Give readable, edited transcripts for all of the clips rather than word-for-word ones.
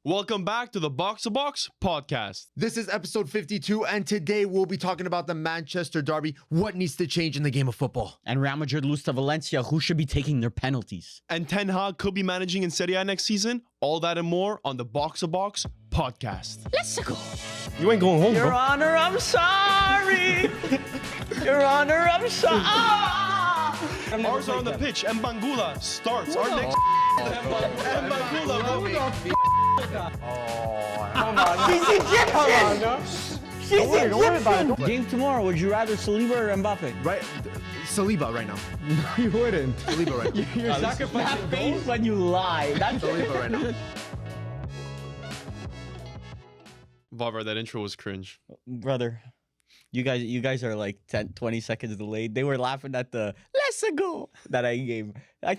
Welcome back to the Box2Box podcast. This is episode 52, and today we'll be talking about the Manchester Derby, what needs to change in the game of football. And Real Madrid lose to Valencia, who should be taking their penalties. And Ten Hag could be managing in Serie next season. All that and more on the Box2Box podcast. Let's go. You ain't going home, Your bro. Honor, I'm sorry. Your Honor, I'm sorry. Ours are on the pitch. Mbangula starts. Our next Mbangula, bro. She's Egyptian. Game tomorrow, would you rather Saliba or Mbappe? Right? Saliba right now. You wouldn't. Saliba right now. You're sacrificing That face when you lie. That's Saliba right now. Vavar, that intro was cringe. Brother. You guys are like 10, 20 seconds delayed. They were laughing at the "let's go" that I gave. I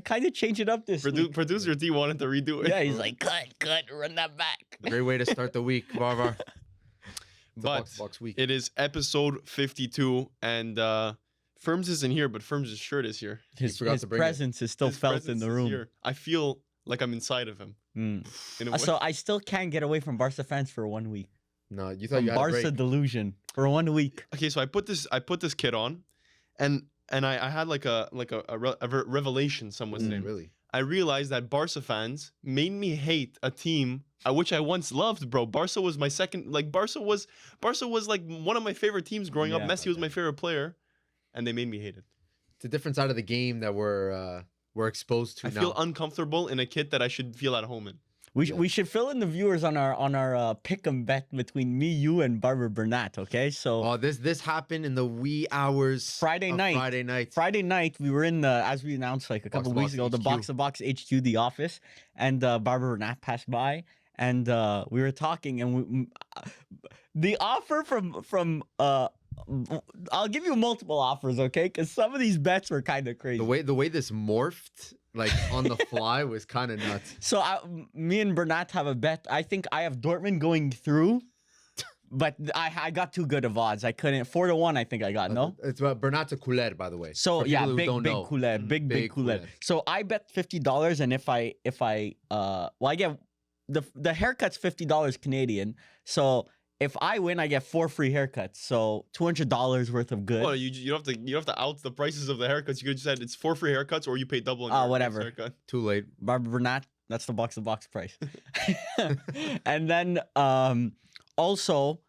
kind of changed it up this week. Producer D wanted to redo it. Yeah, he's like, cut, run that back. Great way to start the week, Varvar. But Box week. it is episode 52, and Firms isn't here, but Firms' shirt is here. His forgot to bring it. presence is still His felt presence in the is room. here. I feel like I'm inside of him. In a way. So I still can't get away from Barca fans for 1 week. No, you thought From you had a Barca break. delusion for 1 week. Okay, so I put this kit on, and I had like a revelation. Some would say. Really? I realized that Barca fans made me hate a team which I once loved, bro. Barca was my second. Like Barca was like one of my favorite teams growing up. Yeah. Messi was my favorite player, and they made me hate it. It's a different side of the game that we're exposed to I now. feel uncomfortable in a kit that I should feel at home in. We should fill in the viewers on our pick 'em bet between me, you, and Barbara Bernat. Okay, so Oh, this happened in the wee hours Friday of night. Friday night. We were in the, as we announced like a couple Box2Box weeks ago, the HQ. Box2Box HQ, the office, and Barbara Bernat passed by, and we were talking, and the offer from I'll give you multiple offers, okay? Because some of these bets were kind of crazy. The way this morphed like on the fly was kind of nuts. So me and Bernat have a bet. I think I have Dortmund going through, but I got too good of odds. I couldn't 4-1. I think I got no. It's about Bernat's a couler, by the way. So For yeah, people who big don't know. couler, big Big couler. couler. So I bet $50, and if I I get the haircut's $50 Canadian. So if I win, I get 4 free haircuts. So $200 worth of good. Well, you don't have to out the prices of the haircuts. You could just said it's 4 free haircuts, or you pay double. On your Whatever. haircut. Too late. Barbara Bernat, that's the Box2Box price. And then also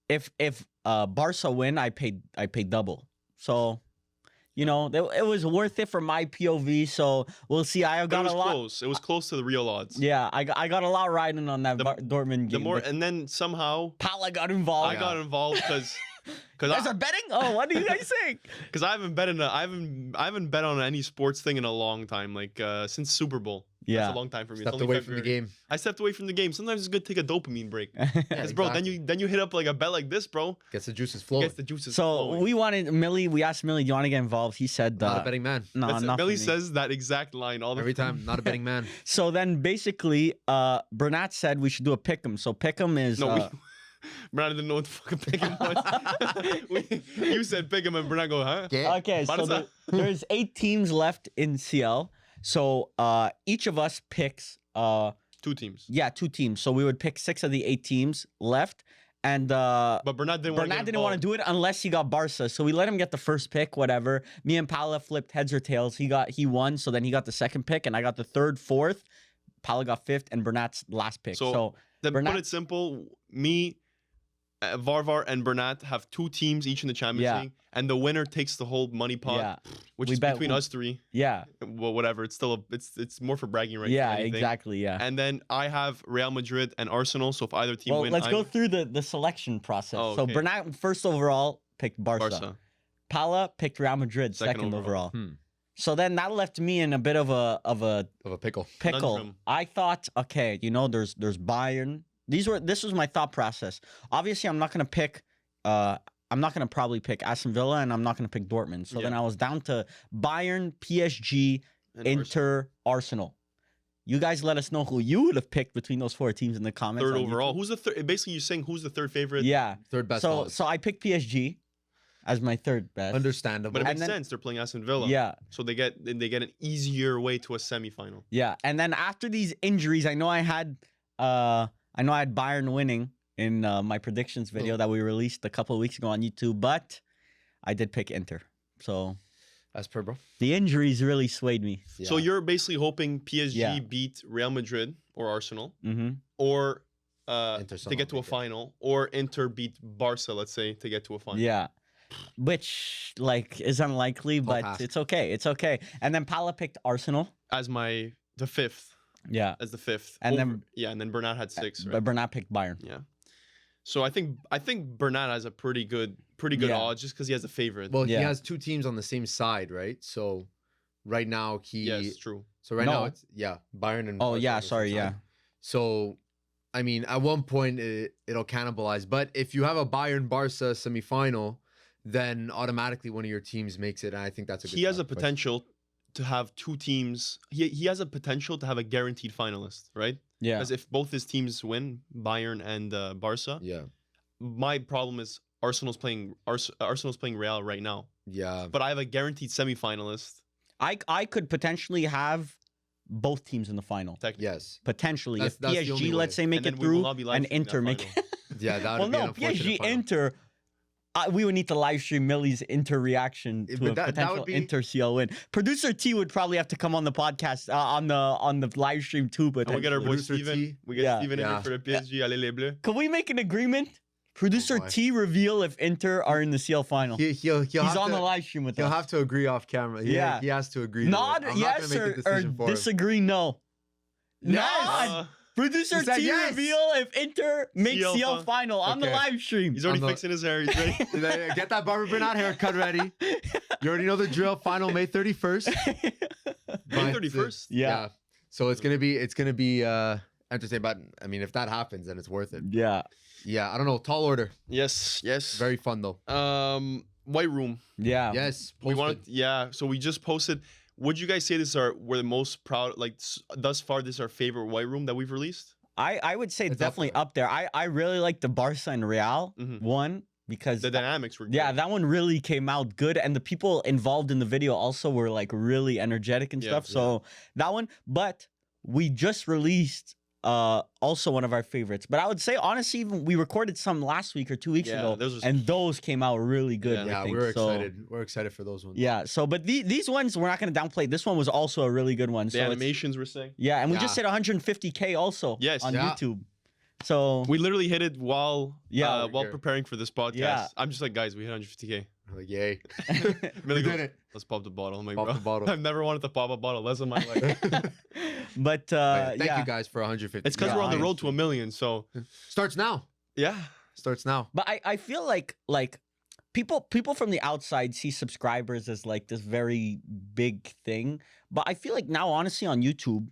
if Barca win, I paid double. So you know, it was worth it for my POV. So we'll see. I But got it was a lot. close. It was close to the real odds. Yeah, I got a lot riding on that Dortmund The game. more, and then somehow Pala got involved. I got involved because You guys are betting? Oh, what do you guys think? I haven't bet on any sports thing in a long time, like since Super Bowl. Yeah. That's a long time for me. Stepped It's only away from the February. game. I stepped away from the game. Sometimes it's good to take a dopamine break. Because bro, exactly. then you hit up like a bet like this, bro. Gets the juices flowing. Gets the juices So flowing. we asked Millie, do you want to get involved? He said, Not a betting man. no, That's it. not for Billy me. says that exact line all the Every time, not a betting man. So then basically, Bernat said we should do a pick'em. So pick'em is No, Brandon didn't know what the fucking pick'em was. You said pick'em and Bernard go, huh? okay. So Barca. there's 8 teams left in CL. So each of us picks 2 teams. 2 teams. So we would pick 6 of the 8 teams left, and But Bernard didn't want to Bernat didn't want to do it unless he got Barca. So we let him get the first pick, whatever. Me and Pala flipped heads or tails. He won, so then he got the second pick, and I got the third, fourth. Pala got 5th, and Bernat's last pick. So then put Bernat- it simple, me, Varvar, and Bernat have 2 teams each in the Champions Yeah. League, and the winner takes the whole money pot, Yeah. which We is bet between who- us 3. yeah, Well, whatever. It's still it's more for bragging rights. yeah, than anything. exactly, yeah. And then I have Real Madrid and Arsenal. So if either team Well, win, let's I'm go through the selection process. Oh, So okay. Bernat first overall picked Barca. Barca. Pala picked Real Madrid Second second overall. overall. So then that left me in a bit of a Of a pickle. pickle. Conundrum. I thought, okay, you know, there's Bayern. This was my thought process. Obviously, I'm not gonna pick. I'm not gonna probably pick Aston Villa, and I'm not gonna pick Dortmund. So Yeah. then I was down to Bayern, PSG, And Inter, Arsenal. You guys let us know who you would have picked between those 4 teams in the comments. Third on overall. YouTube. Who's the third? Basically, you're saying who's the third favorite? Yeah. Third best So odds. I picked PSG. as my third best. Understandable. But it And makes then- sense. They're playing Aston Villa. Yeah, So they get an easier way to a semifinal. yeah. And then after these injuries, I know I had Bayern winning in my predictions video that we released a couple of weeks ago on YouTube, but I did pick Inter. So As per, bro. the injuries really swayed me. So you're basically hoping PSG Yeah. beat Real Madrid or Arsenal, Mm-hmm. or Inter to get to somehow a make it. final, or Inter beat Barca, let's say, to get to a final. Yeah. Which like is unlikely, but task. it's okay. It's okay. And then Pala picked Arsenal. As the fifth. Yeah. As the fifth. And Over- then- and then Bernat had 6, right? But Bernat picked Bayern. Yeah. So I think Bernat has a pretty good Yeah. odds just because he has a favorite. Well, Yeah. he has 2 teams on the same side, right? So right now yes, true. So right No. now it's Bayern and Oh Barca yeah, on the same sorry, side. yeah. So I mean, at one point it'll cannibalize, but if you have a Bayern Barca semifinal, then automatically one of your teams makes it, and I think that's a good He has a sacrifice. potential to have 2 teams. He has a potential to have a guaranteed finalist, right? Yeah. Because if both his teams win, Bayern and Barca, Yeah. my problem is Arsenal's playing Real right now, Yeah. but I have a guaranteed semifinalist. I could potentially have both teams in the final. Technically. Yes. Potentially. That's If the PSG, only let's way. say, make And it then we will through not be live and streaming that Inter make final. Yeah, that would Well, be an no, unfortunate PSG final. Inter. We would need to live stream Millie's Inter reaction to But a that potential would be- Inter CL win. Producer T would probably have to come on the podcast on the live stream too. But And we get our boy Producer Steven. T. We get Yeah. Steven in Yeah. here for the PSG. Allez les bleus. can we make an agreement? Producer boy. T reveal if Inter are in the CL final. He'll He's have on to, the live stream with He'll us. have to agree off camera. Yeah. He has to agree. to Nod it. I'm not yes gonna make the or decision for him. disagree no. Yes! Nod. Producer He said T yes. reveal if Inter makes CL CL final on the Okay. live stream. He's already On the- fixing his hair. He's ready. Get that Barber Bernat haircut ready. You already know the drill. Final May 31st. May 31st. Yeah. So it's gonna be entertaining. But I mean, if that happens, then it's worth it. Yeah. Yeah, I don't know. Tall order. Yes. Yes. Very fun though. White Room. Yeah. Yes. We Posted. wanted. Yeah. So we just posted. Would you guys say we're the most proud? Like thus far, this is our favorite White Room that we've released. I would say It's up definitely there. up there. I really like the Barca and Real Mhm. one because The dynamics were. yeah, good. that one really came out good, and the people involved in the video also were like really energetic and Yeah, stuff. So that one, but we just released also one of our favorites. But I would say honestly, even we recorded some last week or 2 weeks Yeah, ago, those was- and those came out really good. Yeah. I Yeah, think. we're So, excited. We're excited for those ones. yeah. So, but these ones we're not going to downplay. This one was also a really good one. The So it's- animations were sick. yeah, and we just Yeah. hit 150K also Yes. on Yeah. YouTube. So We literally hit it while Yeah. while Here. preparing for this podcast. Yeah. I'm just like, guys, we hit 150K. Like, yay. Millie We goes, did it. Let's pop the bottle. I'm like, Pop bro, the bottle. I've never wanted to pop a bottle. Less in my life. but Thank yeah. you guys for 150. It's because Yeah, we're on the I- road to 1 million. So Starts now. yeah, Starts now. But I feel like people from the outside see subscribers as like this very big thing. But I feel like now, honestly, on YouTube,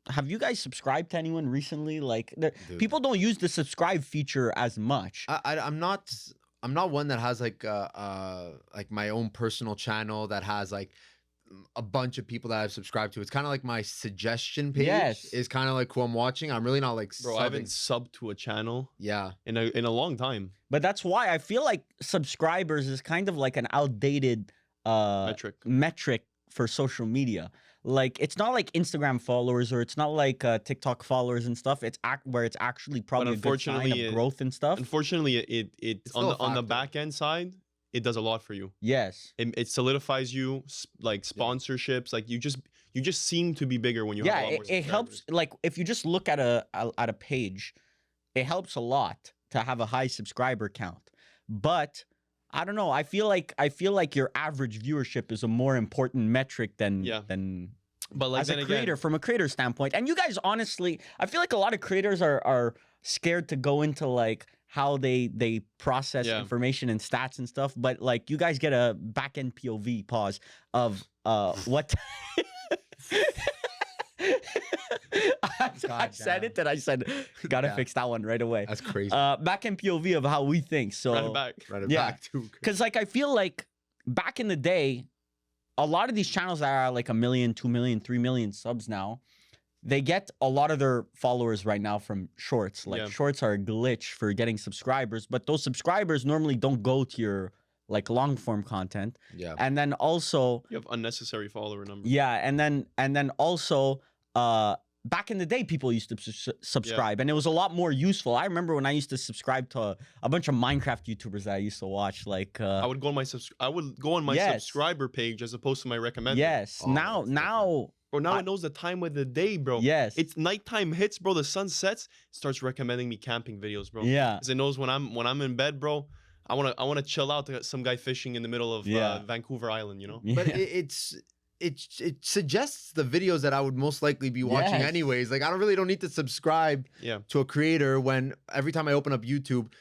have you guys subscribed to anyone recently? Like, Dude. people don't use the subscribe feature as much. I'm not one that has like my own personal channel that has like a bunch of people that I've subscribed to. It's kind of like my suggestion page Yes. is kind of like who I'm watching. I'm really not like bro, I haven't subbing. subbed to a channel Yeah. in a long time. But that's why I feel like subscribers is kind of like an outdated metric for social media. Like, it's not like Instagram followers or it's not like TikTok followers and stuff. It's where it's actually probably a good sign unfortunately, of growth and stuff. Unfortunately, it It's on still the a on the factor. back end side, it does a lot for you. Yes. It solidifies you, like sponsorships. Like you just seem to be bigger when you have a Yeah, lot more it helps. subscribers. Like, if you just look at a page, it helps a lot to have a high subscriber count. But I don't know. I feel like your average viewership is a more important metric than Yeah. than But like as then a again, creator, from a creator standpoint. And you guys, honestly, I feel like a lot of creators are scared to go into like how they process Yeah. information and stats and stuff. But like, you guys get a back end POV pause of what. I said it, and I said, gotta Yeah. fix that one right away. That's crazy. Back end POV of how we think. So run it back. Right it yeah. back too. because like I feel like back in the day, a lot of these channels that are like 1 million, 2 million, 3 million subs now, they get a lot of their followers right now from shorts. Like Yeah. shorts are a glitch for getting subscribers, but those subscribers normally don't go to your like long form content, Yeah. and then also You have unnecessary follower numbers. yeah, and then also back in the day people used to subscribe and it was a lot more useful. I remember when I used to subscribe to a bunch of Minecraft YouTubers that I used to watch, like I would go on my Yes. subscriber page as opposed to my recommended. yes, Oh, now that's now Bro, now I- it knows the time of the day, bro. yes, It's nighttime hits, bro. The sun sets, it starts recommending me camping videos, bro. yeah, Because it knows when I'm in bed, bro. I wanna chill out to some guy fishing in the middle of Yeah. Vancouver Island, you know? But yeah. it suggests the videos that I would most likely be watching Yes. anyways. Like I don't need to subscribe Yeah. to a creator when every time I open up YouTube,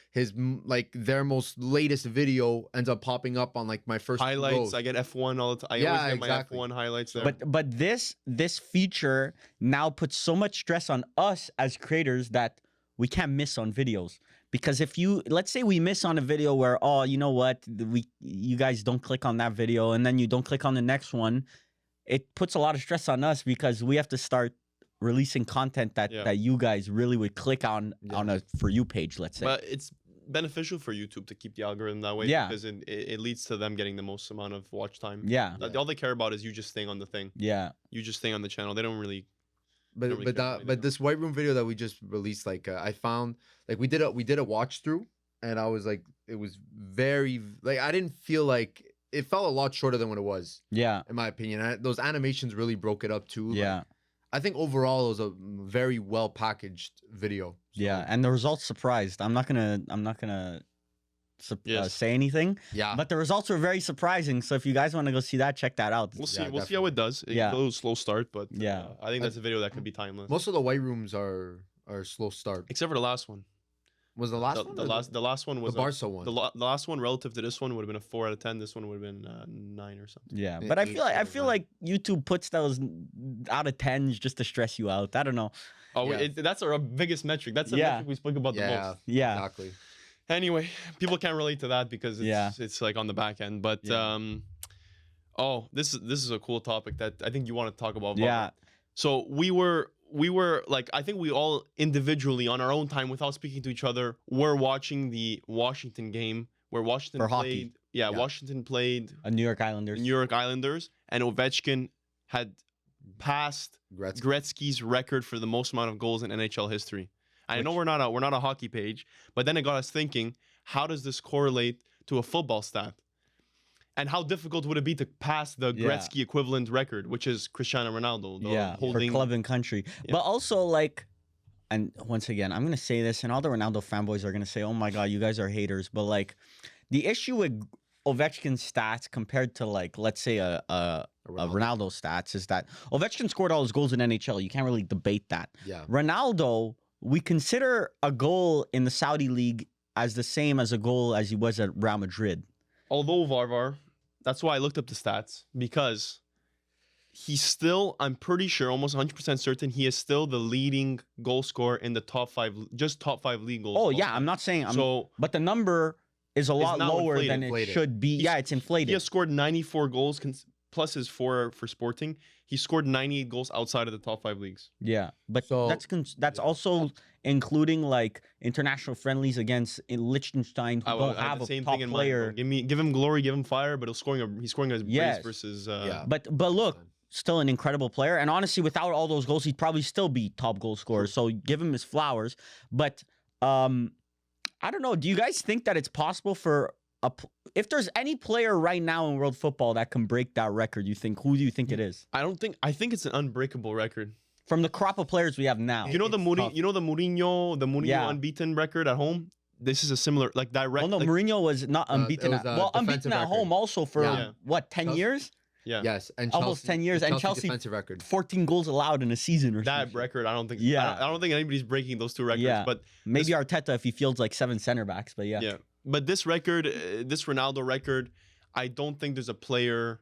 like their most latest video ends up popping up on like my first few Highlights. goals. I get F1 all the time. I Yeah, always get exactly. my F1 highlights there. But this feature now puts so much stress on us as creators that we can't miss on videos. Because if you, let's say we miss on a video where, oh, you know what, you guys don't click on that video and then you don't click on the next one, it puts a lot of stress on us because we have to start releasing content that Yeah. that you guys really would click on Yeah. on a For You page, let's say. But it's beneficial for YouTube to keep the algorithm that way. Yeah. Because it leads to them getting the most amount of watch time. yeah, All they care about is you just staying on the thing. yeah, You just staying on the channel. They don't really. But Don't really care about anything this White Room video that we just released, like I found like we did a watch through, and I was like, it was very like I didn't feel like it felt a lot shorter than what it was, yeah, in my opinion. Those animations really broke it up too. Like, yeah, I think overall it was a very well packaged video. So, yeah. And the results surprised. I'm not gonna Yes. say anything, yeah. but the results were very surprising. So if you guys want to go see that, check that out. We'll see. Yeah, We'll see how it does. It Yeah. goes slow start, but Yeah. I think that's a video that could be timeless. Most of the White Rooms are slow start. Except for the last one. Was the last The, one? the or last the last one the was Barca one. the last one relative to this one would have been a 4 out of 10. This one would have been 9 or something. Yeah, It- but I it's feel like sort of like- YouTube puts those out of tens just to stress you out. I don't know. Oh, Yeah. that's our biggest metric. That's the Yeah. metric we spoke about the yeah, most. Yeah, exactly. Anyway, people can't relate to that because it's like on the back end. But Yeah. this is a cool topic that I think you want to talk about. yeah, So we were like, I think we all individually on our own time without speaking to each other were watching the Washington game where Washington For played. hockey. Yeah, Yeah. Washington played a New York Islanders. New York Islanders, and Ovechkin had passed Gretzky. Gretzky's record for the most amount of goals in NHL history. I know Which- we're not a hockey page, but then it got us thinking: how does this correlate to a football stat? And how difficult would it be to pass the Yeah. Gretzky equivalent record, which is Cristiano Ronaldo? Yeah, holding for club and country. Yeah. But also like, and once again, I'm gonna say this, and all the Ronaldo fanboys are gonna say, "Oh my god, you guys are haters." But like, the issue with Ovechkin's stats compared to like, let's say a Ronaldo stats is that Ovechkin scored all his goals in NHL. You can't really debate that. Yeah. Ronaldo, we consider a goal in the Saudi league as the same as a goal as he was at Real Madrid. Although Varvar, that's why I looked up the stats, because he's still, I'm pretty sure, almost 100% certain, he is still the leading goal scorer in the top 5, just top 5 league goals. Oh all yeah, time. I'm not saying So but the number is a lot now lower than inflated. it should be. He's- Yeah, it's inflated. he has scored 94 goals plus his 4 for Sporting. He scored 98 goals outside of the top 5 leagues. Yeah, but So- that's yeah. also including like international friendlies against Liechtenstein who I don't have have the a same top thing in player. mind. Give him glory, give him fire, but he's scoring a brace Yes. versus Yeah. But look, still an incredible player, and honestly, without all those goals, he'd probably still be top goal scorer. So give him his flowers. But I don't know. Do you guys think that it's possible for if there's any player right now in world football that can break that record? Who do you think it is I think it's an unbreakable record. from the crop of players we have now? You know the It's tough. Mourinho Yeah. unbeaten record at home? This is a similar like direct Oh no, like, Mourinho was not it unbeaten. was, Well, unbeaten defensive at record. home also for Yeah. what 10 Chelsea- years, yeah. Yes, and almost Chelsea, 10 years, the and Chelsea defensive record. 14 goals allowed in a season or That something. record, I don't think. Yeah. I don't think anybody's breaking those two records. Yeah. But Maybe Arteta if he fields like 7 center backs, but yeah. yeah. But this record, this Ronaldo record, I don't think there's a player.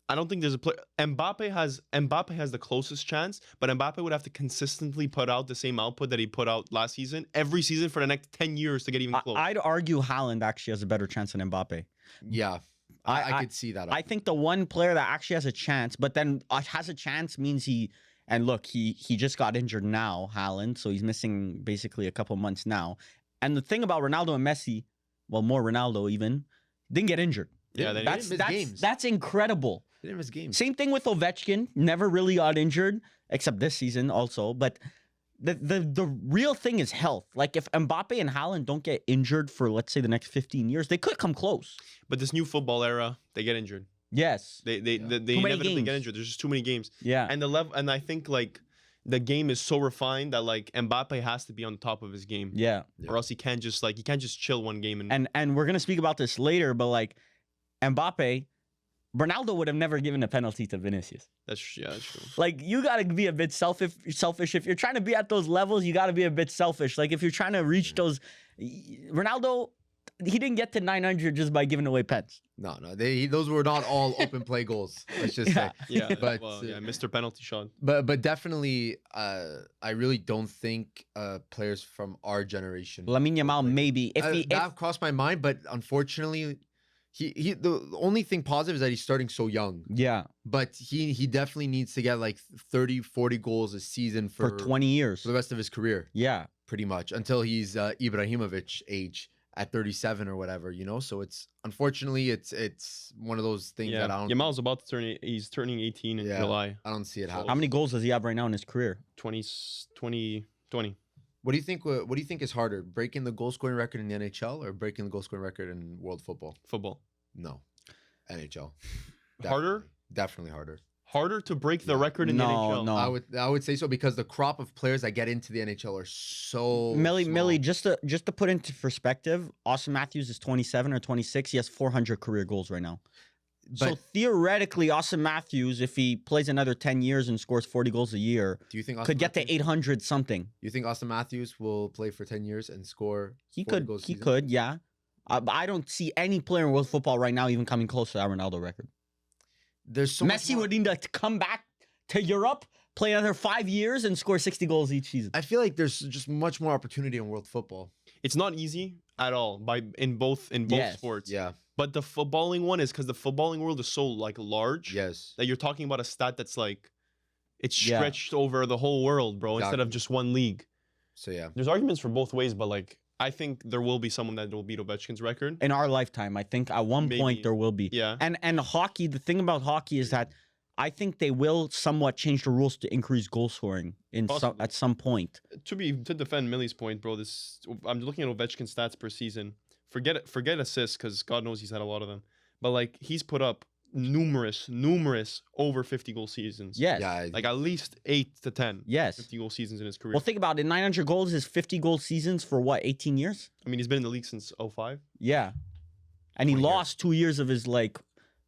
I don't think there's a player. Mbappe has the closest chance, but Mbappe would have to consistently put out the same output that he put out last season, every season for the next 10 years to get even close. I'd argue Haaland actually has a better chance than Mbappe. Yeah, I- I could see that. I think the one player that actually has a chance, but then has a chance means he just got injured now, Haaland, so he's missing basically a couple months now. And the thing about Ronaldo and Messi, well, more Ronaldo even, Didn't get injured. Yeah, they That's didn't miss games. that's incredible. They didn't miss games. Same thing with Ovechkin. Never really got injured, except this season also. But the real thing is health. Like if Mbappe and Haaland don't get injured for let's say the next 15 years, they could come close. But this new football era, they get injured. Yes. They many inevitably games. get injured. There's just too many games. Yeah. And the level, and I think like the game is so refined that like Mbappe has to be on the top of his game, Yeah. or else he can't just chill one game And we're gonna speak about this later, but like Mbappe, Ronaldo would have never given a penalty to Vinicius. that's true. Like you gotta be a bit selfish. If you're trying to be at those levels, you gotta be a bit selfish. Like if you're trying to reach those, Ronaldo, he didn't get to 900 just by giving away pens. No, those were not all open play goals. Let's just say. Yeah, But, Mr. Penalty shot. But definitely, I really don't think players from our generation. Lamine Yamal, maybe That crossed my mind, but unfortunately, he the only thing positive is that he's starting so young. yeah, But he definitely needs to get like 30, 40 goals a season for 20 years. for the rest of his career, Yeah, pretty much until he's Ibrahimovic age at 37 or whatever. So it's unfortunately it's one of those things Yeah, that I don't. Yamal's about to turn. He's turning 18 in Yeah. July. I don't see it happening. how many goals does he have right now in his career? 20. What do you think? What do you think is harder, breaking the goal scoring record in the NHL or breaking the goal scoring record in world football? Football. No, NHL. Harder? Definitely harder. Harder to break the record in the NHL. No. I would say so because the crop of players that get into the NHL are so Millie, small. just to put into perspective, Austin Matthews is 27 or 26. He has 400 career goals right now. So But theoretically, Austin Matthews, if he plays another 10 years and scores 40 goals a year, do you think could get to 800 something. You think Austin Matthews will play for 10 years and score? He 40 could, goals a he season? could, yeah. But I don't see any player in world football right now even coming close to that Ronaldo record. There's so much Messi more- would need to come back to Europe, play another 5 years, and score 60 goals each season. I feel like there's just much more opportunity in world football. It's not easy at all in both Yes. sports. Yeah. But the footballing one is because the footballing world is so like large Yes. that you're talking about a stat that's like it's Yeah. stretched over the whole world, bro, instead of Exactly. just one league. So yeah. There's arguments for both ways, but like I think there will be someone that will beat Ovechkin's record. In our lifetime, I think at one Maybe. point there will be. Yeah. And hockey, the thing about hockey is that I think they will somewhat change the rules to increase goal scoring Possibly. at some point. To defend Millie's point, bro, I'm looking at Ovechkin's stats per season. Forget assists because God knows he's had a lot of them. But like he's put up numerous over 50 goal seasons. Yes. Yeah. Like at least 8 to 10 Yes. 50 goal seasons in his career. Well, think about it. 900 goals is 50 goal seasons for what, 18 years? I mean, he's been in the league since 05. Yeah. And he 20 years. lost 2 years of his like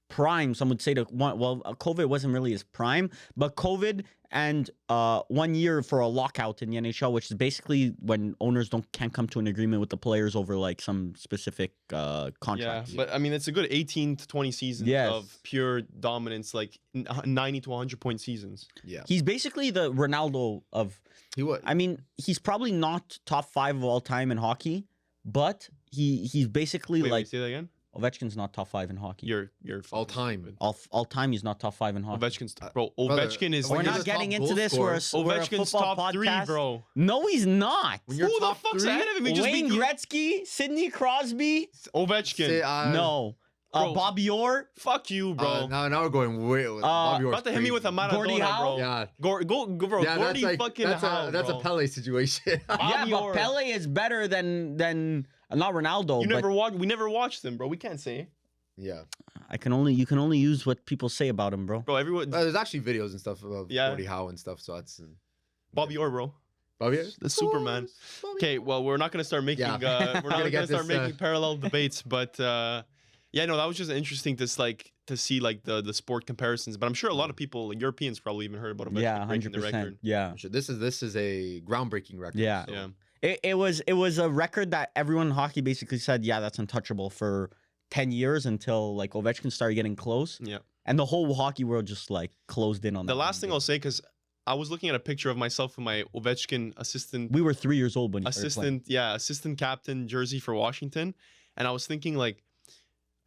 prime. Some would say COVID wasn't really his prime, but COVID and 1 year for a lockout in the NHL, which is basically when owners can't come to an agreement with the players over like some specific contracts. Yeah, but I mean, it's a good 18 to 20 seasons Yes. of pure dominance, like 90 to 100 point seasons. Yeah. He's basically the Ronaldo of. He would. I mean, he's probably not top 5 of all time in hockey, but he's basically Wait, like say that again? Ovechkin's not top 5 in hockey. You're All fucking time. stupid. All time, he's not top 5 in hockey. Ovechkin's bro. brother, Ovechkin is. when We're you're not the getting top into goal this. scorer, We're a Ovechkin's football top 3, podcast. bro. No, he's not. When you're Who the top fuck's 3, ahead of him? He just Wayne beat Gretzky, Sidney Crosby. Ovechkin. say, No. Bro. Bobby Orr. Fuck you, bro. now we're going way. Bobby Orr's About to hit me with a crazy. Maradona, Gordie Howe? bro. Yeah. Go, bro. Yeah, Gordy fucking that's Howe, a bro. Pele situation. Yeah, Bobby but Orr. Pele is better than not Ronaldo. You but never watched. We never watched them, bro. We can't say, Yeah. you can only use what people say about him, bro. bro. Everyone. There's actually videos and stuff of Yeah. Gordie Howe and stuff. So that's Bobby Orr, bro. Bobby. The Superman. Okay, well, we're not gonna start making. Yeah. We're not Gotta gonna get start this, making parallel debates, but yeah, no, that was just interesting to see like the sport comparisons. But I'm sure a lot of people, like Europeans, probably even heard about Ovechkin Yeah, breaking the 100%. record. Yeah. This is a groundbreaking record. Yeah. so- Yeah. It was a record that everyone in hockey basically said, yeah, that's untouchable for 10 years until like Ovechkin started getting close. Yeah. And the whole hockey world just like closed in on that. The last thing I'll say, because I was looking at a picture of myself with my Ovechkin assistant, We were 3 years old when he started playing. assistant captain jersey for Washington, and I was thinking like,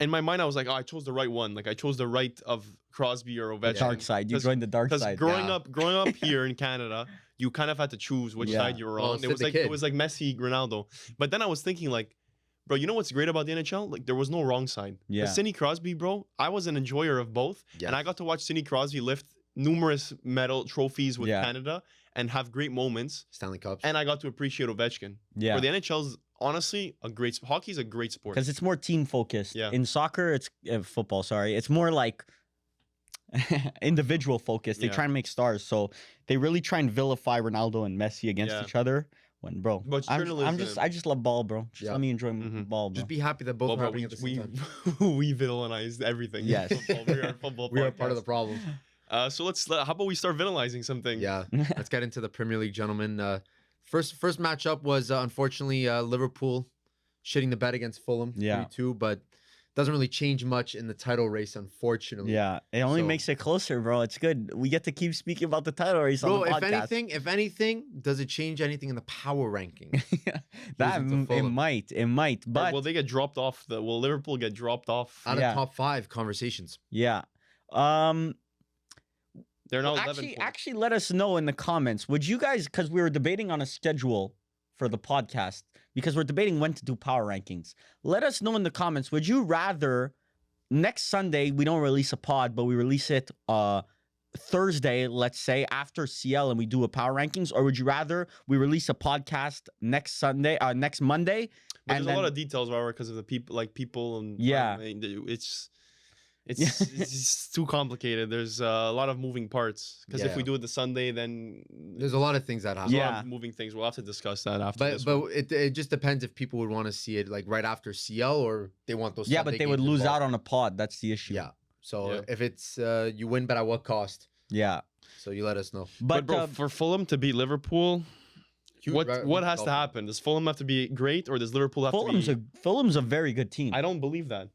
in my mind, I was like, oh, I chose the right one. Like I chose the right of Crosby or Ovechkin. Dark side. You 'Cause- joined the dark Because side. growing Yeah. up here in Canada, you kind of had to choose which Yeah. side you were Well, on. Sid the kid. It was like Messi, Ronaldo. But then I was thinking like, Bro, you know what's great about the NHL? Like, there was no wrong side. Yeah. Sidney Crosby, bro, I was an enjoyer of both. Yes. And I got to watch Sidney Crosby lift numerous medal trophies with Yeah. Canada and have great moments. Stanley Cups. And I got to appreciate Ovechkin. Yeah. Where the NHL's honestly a great hockey's a great sport. Because it's more team focused. Yeah. In soccer, it's football. Sorry, it's more like individual focused. They Yeah. try and make stars, so they really try and vilify Ronaldo and Messi against Yeah. each other. When bro, But it's I journalism. just love ball, bro. Just Yeah. let me enjoy Mhm. ball, bro. Just be happy that both Well, are bro, happening at the same time. we villainized everything. Yes. Football. We are a football We are part of the podcast. problem. So how about we start villainizing something? Yeah. Let's get into the Premier League, gentlemen. First matchup was unfortunately Liverpool shitting the bed against Fulham, Yeah. 3-2, but doesn't really change much in the title race, unfortunately. Yeah, it only So- makes it closer, bro. It's good. We get to keep speaking about the title race Bro, on the if podcast. if anything, does it change anything in the power ranking? that Losing to it Fulham. might, Or but will they get dropped off? Will Liverpool get dropped off? Out Yeah. of top 5 conversations. yeah. They're now Well, 11 points. actually, let us know in the comments. Would you guys, because we were debating on a schedule for the podcast, because we're debating when to do power rankings. Let us know in the comments. Would you rather next Sunday we don't release a pod, but we release it Thursday, let's say after CL, and we do a power rankings, or would you rather we release a podcast next Monday? But and there's a lot of details, Robert, because of the people and Yeah. I mean, it's too complicated. There's a lot of moving parts. Because if Yeah. we do it the Sunday, then There's a lot of things that happen. there's a lot Yeah. of moving things. We'll have to discuss that after But this but one. it just depends if people would want to see it like right after CL or they want those. Yeah, Sunday but they would games lose involved. out on a pod. That's the issue. Yeah. So Yeah. if it's you win, but at what cost? Yeah. So you let us know. But, But, bro, for Fulham to beat Liverpool, Huge what huge has to goal. happen? Does Fulham have to be great, or does Liverpool have to be? Fulham's a very good team. I don't believe that.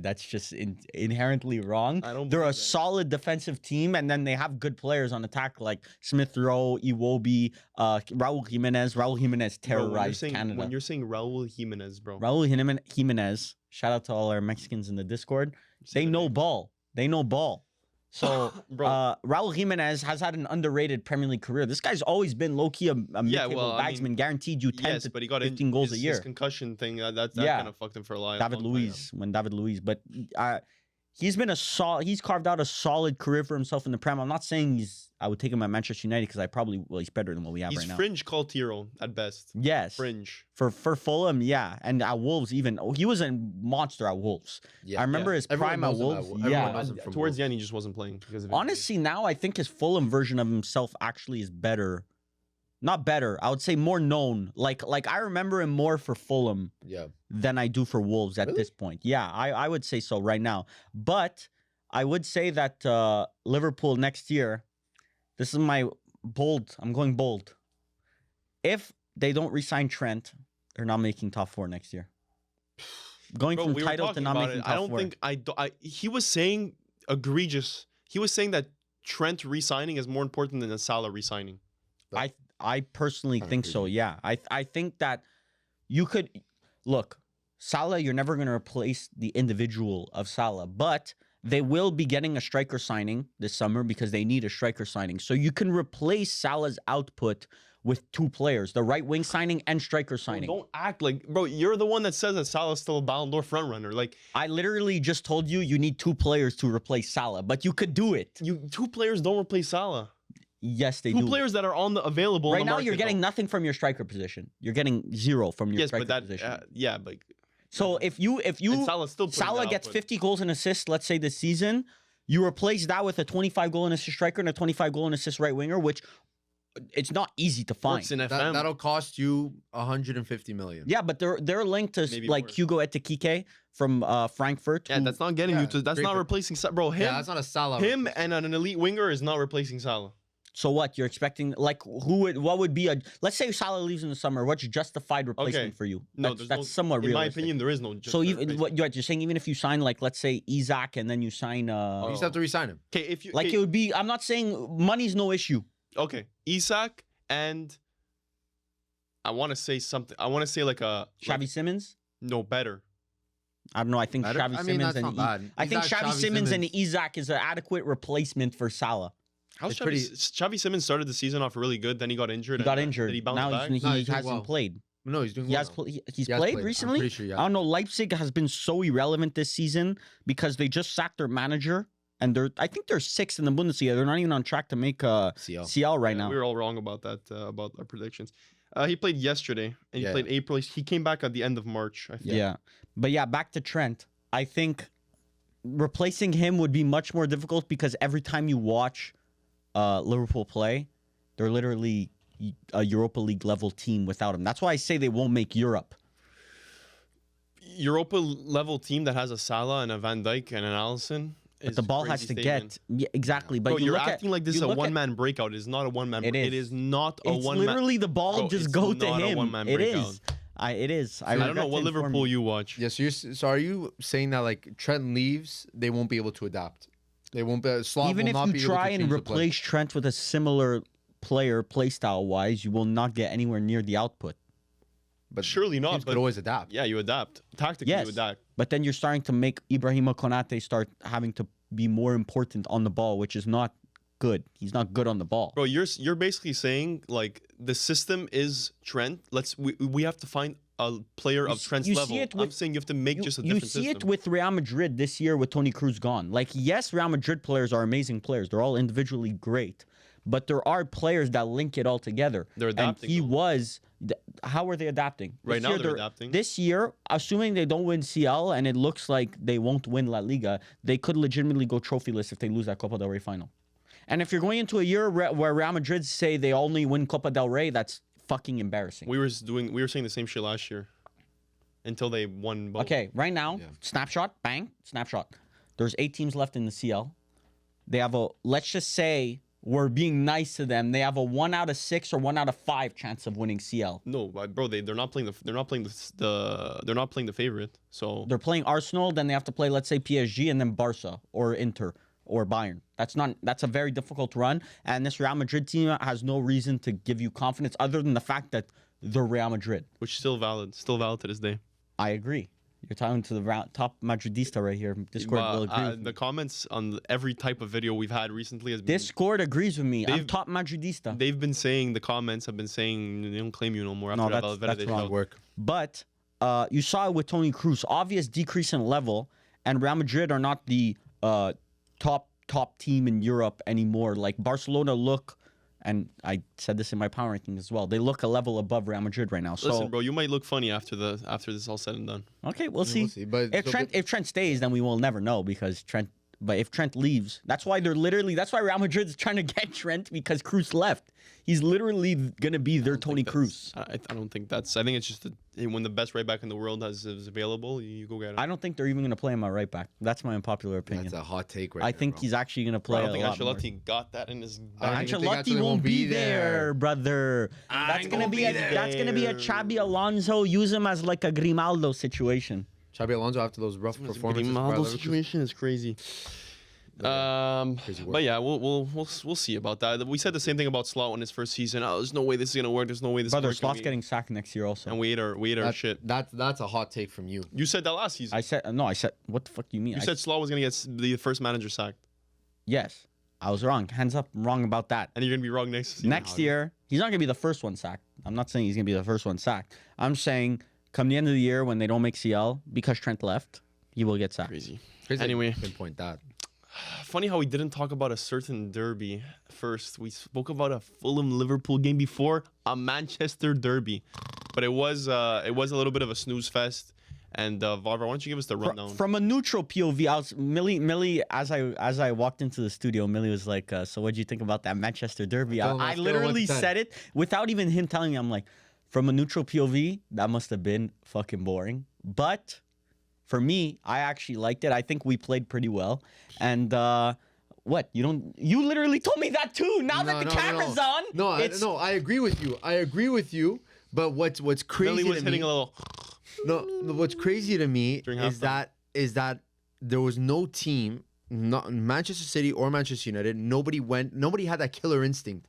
That's just inherently wrong. I don't They're a believe that. solid defensive team, and then they have good players on attack like Smith Rowe, Iwobi, Raul Jimenez. Raul Jimenez Bro, terrorized Canada. when you're saying Raul Jimenez, bro. Raul Jimenez. Shout out to all our Mexicans in the Discord. They know ball. They know ball. So Bro. Raul Jimenez has had an underrated Premier League career. This guy's always been low-key a mid-table well, I bagsman, mean, guaranteed you 10 yes, to but he got 15 goals a his year. concussion thing, that Yeah. kind of fucked him for a long David long Luiz, but he's been he's carved out a solid career for himself in the Prem. I'm not saying I would take him at Manchester United because he's better than what we have He's right now. fringe Caltiro at best. Yes, Fringe. for Fulham, yeah, and at Wolves he was a monster at Wolves. Yeah. I remember his Everyone prime at knows him Wolves. Everyone Yeah, knows him from Towards Wolves. the end, he just wasn't playing because of honestly, now I think his Fulham version of himself actually is better. Not better, I would say more known. Like I remember him more for Fulham Yeah. than I do for Wolves at Really? this point. Yeah, I would say so right now. But I would say that Liverpool next year, this is my bold, I'm going bold. If they don't re-sign Trent, they're not making top 4 next year. Going Bro, from we were title to talking not about making it. top I don't 4. think he was saying egregious. He was saying that Trent re-signing is more important than a Salah re-signing. I personally Kinda think so. crazy. Yeah, I think that you could look Salah. You're never going to replace the individual of Salah, but they will be getting a striker signing this summer because they need a striker signing. So you can replace Salah's output with 2 players, the right wing signing and striker signing. Don't act like, bro. You're the one that says that Salah's still a Ballon d'Or frontrunner. Like I literally just told you need 2 players to replace Salah, but you could do it. 2 players don't replace Salah. Yes, they 2 do. players that are available. Right on the now, market, you're getting though. nothing from your striker position. You're getting 0 from your Yes, striker but that position. yeah, but So if you and Salah's still putting Salah that gets output. 50 goals and assists, let's say this season, you replace that with a 25 goal and assist striker and a 25 goal and assist right winger, which it's not easy to find. Works in FM. That'll cost you 150 million. Yeah, but they're linked to Maybe like more. Hugo Ekitike from Frankfurt. Yeah, who- that's not getting Yeah, you to. That's great not for- replacing bro. Him, Yeah, that's not a Salah. him, and an elite winger is not replacing Salah. So what you're expecting? Like what would be a? Let's say Salah leaves in the summer. What's justified replacement Okay. for you? No, that's somewhat in realistic. my opinion, there is no. So even what you're saying, even if you sign like let's say Isaac and then you sign You just have to resign him. Okay, if you like okay, it would be. I'm not saying money's no issue. okay, Isak and I want to say something. I want to say like a Xavi Simmons. no better. I don't know. I think Better? Xavi I mean, Simmons that's and not bad. I think Isaac, Xavi Xavi Simmons and Simmons. Isaac is an adequate replacement for Salah. How's It's Xavi, pretty- Xavi Simmons started the season off really good, then he got injured. He got and injured. Did he bounce Now back? he No, he's doing hasn't well. played. No, he's doing He well. has now. he's He has played played. I'm recently. pretty sure, yeah. I don't know. Leipzig has been so irrelevant this season because they just sacked their manager, and I think they're sixth in the Bundesliga. They're not even on track to make CL right Yeah, now. we were all wrong about that, about our predictions. He played yesterday, and he Yeah. played April. He came back at the end of March, I think. Yeah. But yeah, back to Trent. I think replacing him would be much more difficult because every time you watch Liverpool play, they're literally a Europa League level team without him. That's why I say they won't make Europe. Europa level team that has a Salah and a Van Dijk and an Alisson. But the ball has to get exactly. But Bro, you you're look acting at, like this you is a look at- one-man breakout. It is not a one-man. It It is. is not a It's one-man. literally the ball Bro, just it's go to not a him. one-man It breakout. is. It is. I don't know regret what to inform Liverpool you. you watch. Yes, so are you saying that like Trent leaves, they won't be able to adapt? They won't be. Slot Even will if not you be able to try and change the play. replace Trent with a similar player, play style wise, you will not get anywhere near the output. But Surely not, teams but- could always adapt. Yeah, you adapt. Tactically, Yes. you adapt. But then you're starting to make Ibrahima Konate start having to be more important on the ball, which is not good. He's not good on the ball. Bro, you're basically saying like the system is Trent. We have to find a player of Trent's you see level. it I'm with- saying you have to make just a You different see system. it with Real Madrid this year with Toni Kroos gone. Like, yes, Real Madrid players are amazing players. They're all individually great. But there are players that link it all together. They're adapting, And he though. was... How are they adapting? Right This now year they're adapting. This year, assuming they don't win CL and it looks like they won't win La Liga, they could legitimately go trophyless if they lose that Copa del Rey final. And if you're going into a year where Real Madrid say they only win Copa del Rey, that's fucking embarrassing. We were saying the same shit last year, until they won both. Okay, right now, Yeah. snapshot, bang, snapshot. There's 8 teams left in the CL. They have let's just say we're being nice to them. They have a 1 out of 6 or 1 out of 5 chance of winning CL. No, but bro, they're not playing the favorite. So They're playing Arsenal, then they have to play, let's say, PSG, and then Barca or Inter or Bayern. That's a very difficult run. And this Real Madrid team has no reason to give you confidence other than the fact that they're Real Madrid. which is still valid to this day. I agree. You're talking to the top Madridista right here. Discord will agree. With me. The comments on every type of video we've had recently has been. Discord agrees with me. I'm They've- top Madridista. They've been saying, the comments have been saying, they don't claim you no more after No, that that's Valverde wrong. show. Work. But you saw it with Toni Kroos. Obvious decrease in level, and Real Madrid are not the top team in Europe anymore. Like Barcelona look, and I said this in my power ranking as well. They look a level above Real Madrid right now. So Listen, bro, you might look funny after this is all said and done. okay, we'll see. But If Trent stays, then we will never know because Trent. But if Trent leaves, that's why Real Madrid is trying to get Trent because Kroos left. He's literally gonna be their Toni Kroos. I don't think that's. I think it's just when the best right back in the world is available, you go get him. I don't think they're even gonna play him at right back. That's my unpopular opinion. that's a hot take right I there, think bro. he's actually gonna Bro, play I a don't think lot more. Ancelotti got that in his I don't bag. even think Ancelotti won't be there, brother. That's gonna be a Xabi Alonso. Use him as like a Grimaldo situation. Xabi Alonso after those rough performances. by Grimaldo Leverkusen. situation is crazy. Crazy work. But yeah, we'll see about that. We said the same thing about Slot in his first season. Oh, there's no way this is gonna work. There's no way this. Brother, is Slot's getting sacked next year also. and we ate our shit. That's a hot take from you. You said that last season. I said what the fuck do you mean? You said Slot was gonna get the first manager sacked, yes. I was wrong. Hands up, I'm wrong about that. and you're gonna be wrong next season. Next year, he's not gonna be the first one sacked. I'm not saying he's gonna be the first one sacked. I'm saying come the end of the year when they don't make CL because Trent left, he will get sacked. Crazy. Crazy Anyway. pinpoint that. Funny how we didn't talk about a certain derby first. We spoke about a Fulham Liverpool game before, a Manchester derby, but it was a little bit of a snooze fest. And Varvar, why don't you give us the rundown? From a neutral POV, Millie, as I walked into the studio, Millie was like, "So what do you think about that Manchester derby?" Tell him I on a scale of literally 1 to 10. said it without even him telling me. I'm like, from a neutral POV, that must have been fucking boring. But for me, I actually liked it. I think we played pretty well. And what? You literally told me that too. Now that the camera's on, No, I agree with you. But what's crazy Billy was to hitting me? a little. No, what's crazy to me During is halftime. that there was no team, not Manchester City or Manchester United. Nobody had that killer instinct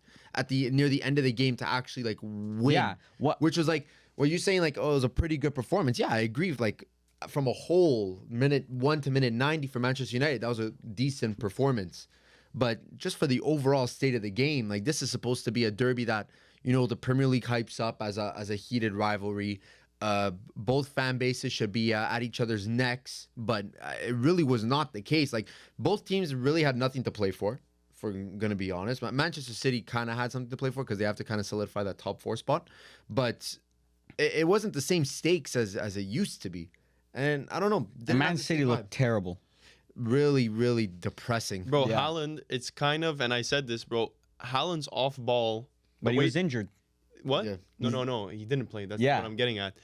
near the end of the game to actually like win. Yeah, Which was like, well, you're saying like, oh, it was a pretty good performance. Yeah, I agree. Like from a whole minute 1 to minute 90 for Manchester United, that was a decent performance. But just for the overall state of the game, like this is supposed to be a derby that the Premier League hypes up as a heated rivalry. Both fan bases should be at each other's necks, but it really was not the case. Like, both teams really had nothing to play for. If we're gonna be honest, Manchester City kind of had something to play for because they have to kind of solidify that top 4 spot, but it wasn't the same stakes as it used to be. And I don't know. The Man City looked terrible. Really, really depressing. Bro, Yeah. Haaland, it's kind of, and I said this, bro, Haaland's off ball. But he was injured. What? Yeah. No. He didn't play. That's Yeah. what I'm getting at.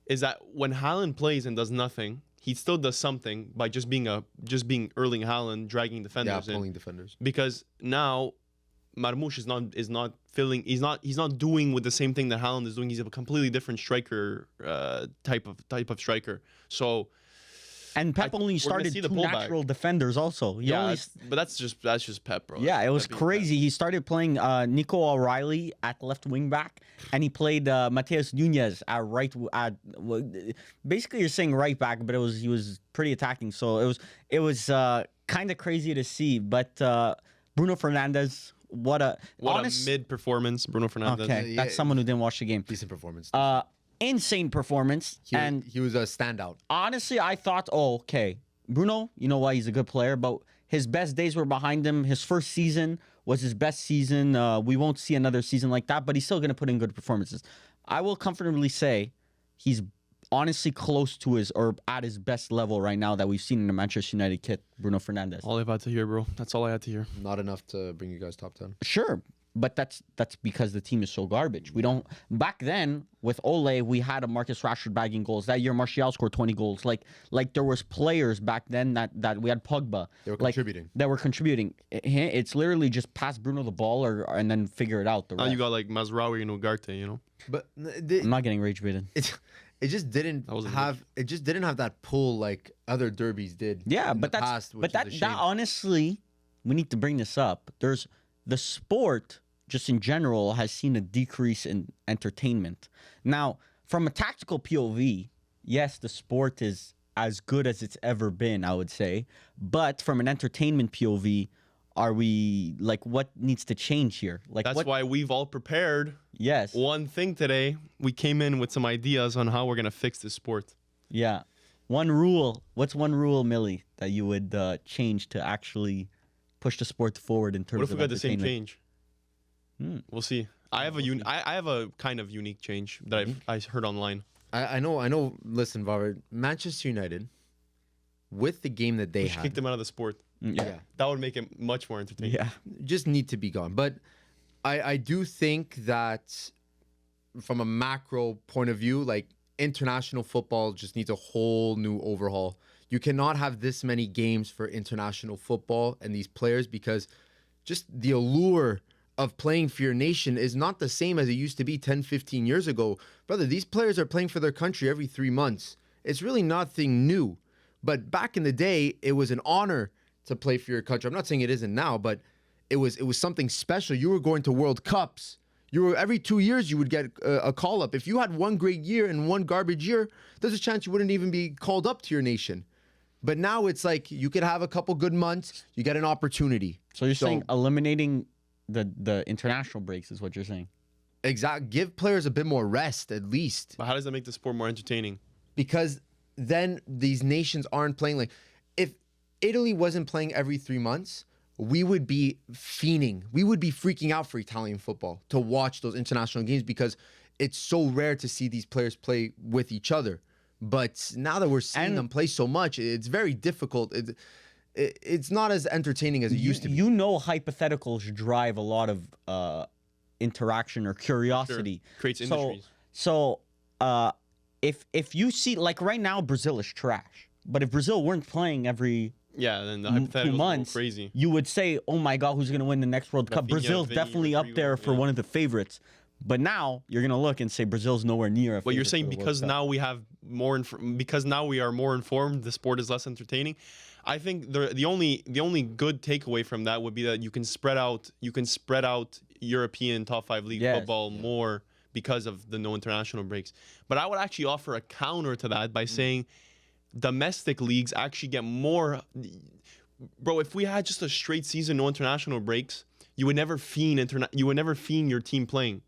Is that when Haaland plays and does nothing, he still does something by just being Erling Haaland, dragging defenders in. Pulling defenders. Because now Marmoush is not filling. He's not doing with the same thing that Haaland is doing. He's a completely different striker type of striker. So And Pep only we're gonna started see the 2 pullback. natural defenders also. He yeah, only but that's just Pep, bro. Yeah, it was Pep being crazy. He started playing Nico O'Reilly at left wing back, and he played Mateus Nunez at right. Basically, you're saying right back, but he was pretty attacking. So it was kind of crazy to see. But Bruno Fernandes, what a mid performance, Bruno Fernandes. Okay, Yeah, that's someone who didn't watch the game. Decent performance. Insane performance, and he was a standout. honestly, I thought, oh, okay, Bruno, you know what? He's a good player, but his best days were behind him. His first season was his best season. We won't see another season like that, but he's still going to put in good performances. I will comfortably say he's honestly close to at his best level right now that we've seen in the Manchester United kit, Bruno Fernandes. All I've had to hear, bro. That's all I had to hear. Not enough to bring you guys top 10. Sure, but that's because the team is so garbage. We don't. Back then with Ole, we had a Marcus Rashford bagging goals. That year, Martial scored 20 goals. Like there was players back then that we had Pogba. They were contributing. That were contributing. It's literally just pass Bruno the ball and then figure it out. Now you got like Mazraoui and Ugarte, you know. But I'm not getting rage baited. it just didn't have that pull like other derbies did. Yeah, in but the that's past, which but is that a shame. that honestly, we need to bring this up. There's the sport just in general has seen a decrease in entertainment. Now, from a tactical POV, yes, the sport is as good as it's ever been, I would say. But from an entertainment POV, are we like what needs to change here? Like That's why we've all prepared Yes. one thing today. We came in with some ideas on how we're gonna fix this sport. Yeah. One rule. What's one rule, Millie, that you would change to actually push the sport forward in terms What if of we got the same entertainment? change? We'll see. I have I have a kind of unique change that I heard online. I know. Listen, Varvard, Manchester United, with the game that they We should kick had, them out of the sport. Yeah. That would make it much more entertaining. Yeah. just need to be gone. But I do think that from a macro point of view, like international football just needs a whole new overhaul. You cannot have this many games for international football and these players because just the allure of playing for your nation is not the same as it used to be 10, 15 years ago. Brother, these players are playing for their country every 3 months. It's really nothing new. But back in the day, it was an honor to play for your country. I'm not saying it isn't now, but it was something special. You were going to World Cups. Every 2 years you would get a call up. If you had one great year and one garbage year, there's a chance you wouldn't even be called up to your nation. But now it's like you could have a couple good months, you get an opportunity. So you're saying eliminating the international breaks is what you're saying? Give players a bit more rest at least. But how does that make the sport more entertaining? Because then these nations aren't playing like if Italy wasn't playing every 3 months, we would be fiending. We would be freaking out for Italian football to watch those international games because it's so rare to see these players play with each other. But now that we're seeing them play so much, it's very difficult. It's not as entertaining as it used to be. You know, hypotheticals drive a lot of interaction or curiosity. Sure. Creates industries. So if you see, like right now, Brazil is trash. But if Brazil weren't playing every then the 2 hypotheticals months, go crazy. you would say, "Oh my God, who's going to win the next World Cup?" Rafinha, Brazil's Vini, definitely up Rodrigo, there for yeah. one of the favorites. But now you're gonna look and say Brazil's nowhere near. But you're saying because now we have more because now we are more informed, the sport is less entertaining. I think the only good takeaway from that would be that you can spread out European top 5 league football more because of the no international breaks. But I would actually offer a counter to that by saying domestic leagues actually get more. Bro, if we had just a straight season, no international breaks, you would never fiend your team playing.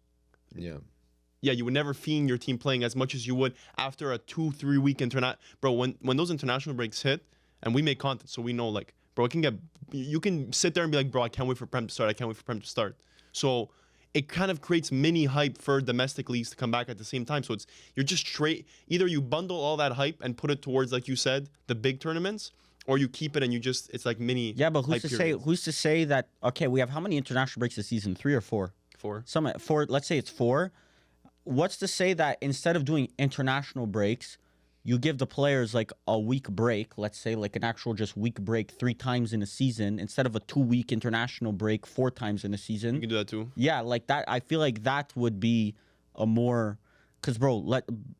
Yeah, you would never fiend your team playing as much as you would after a 2-3 week internet. Bro, when those international breaks hit, and we make content, so we know, like, bro, you can sit there and be like, bro, I can't wait for Prem to start. I can't wait for Prem to start. So it kind of creates mini hype for domestic leagues to come back at the same time. So you're just straight, either you bundle all that hype and put it towards, like you said, the big tournaments, or you keep it and it's like mini. Yeah, but hype periods. who's to say that? Okay, we have how many international breaks this season? 3 or 4? 4. Four. Let's say it's 4. What's to say that instead of doing international breaks, you give the players like a week break, let's say like an actual just week break 3 times in a season instead of a 2-week international break 4 times in a season? You can do that too. Yeah, like that. I feel like that would be a more, because bro,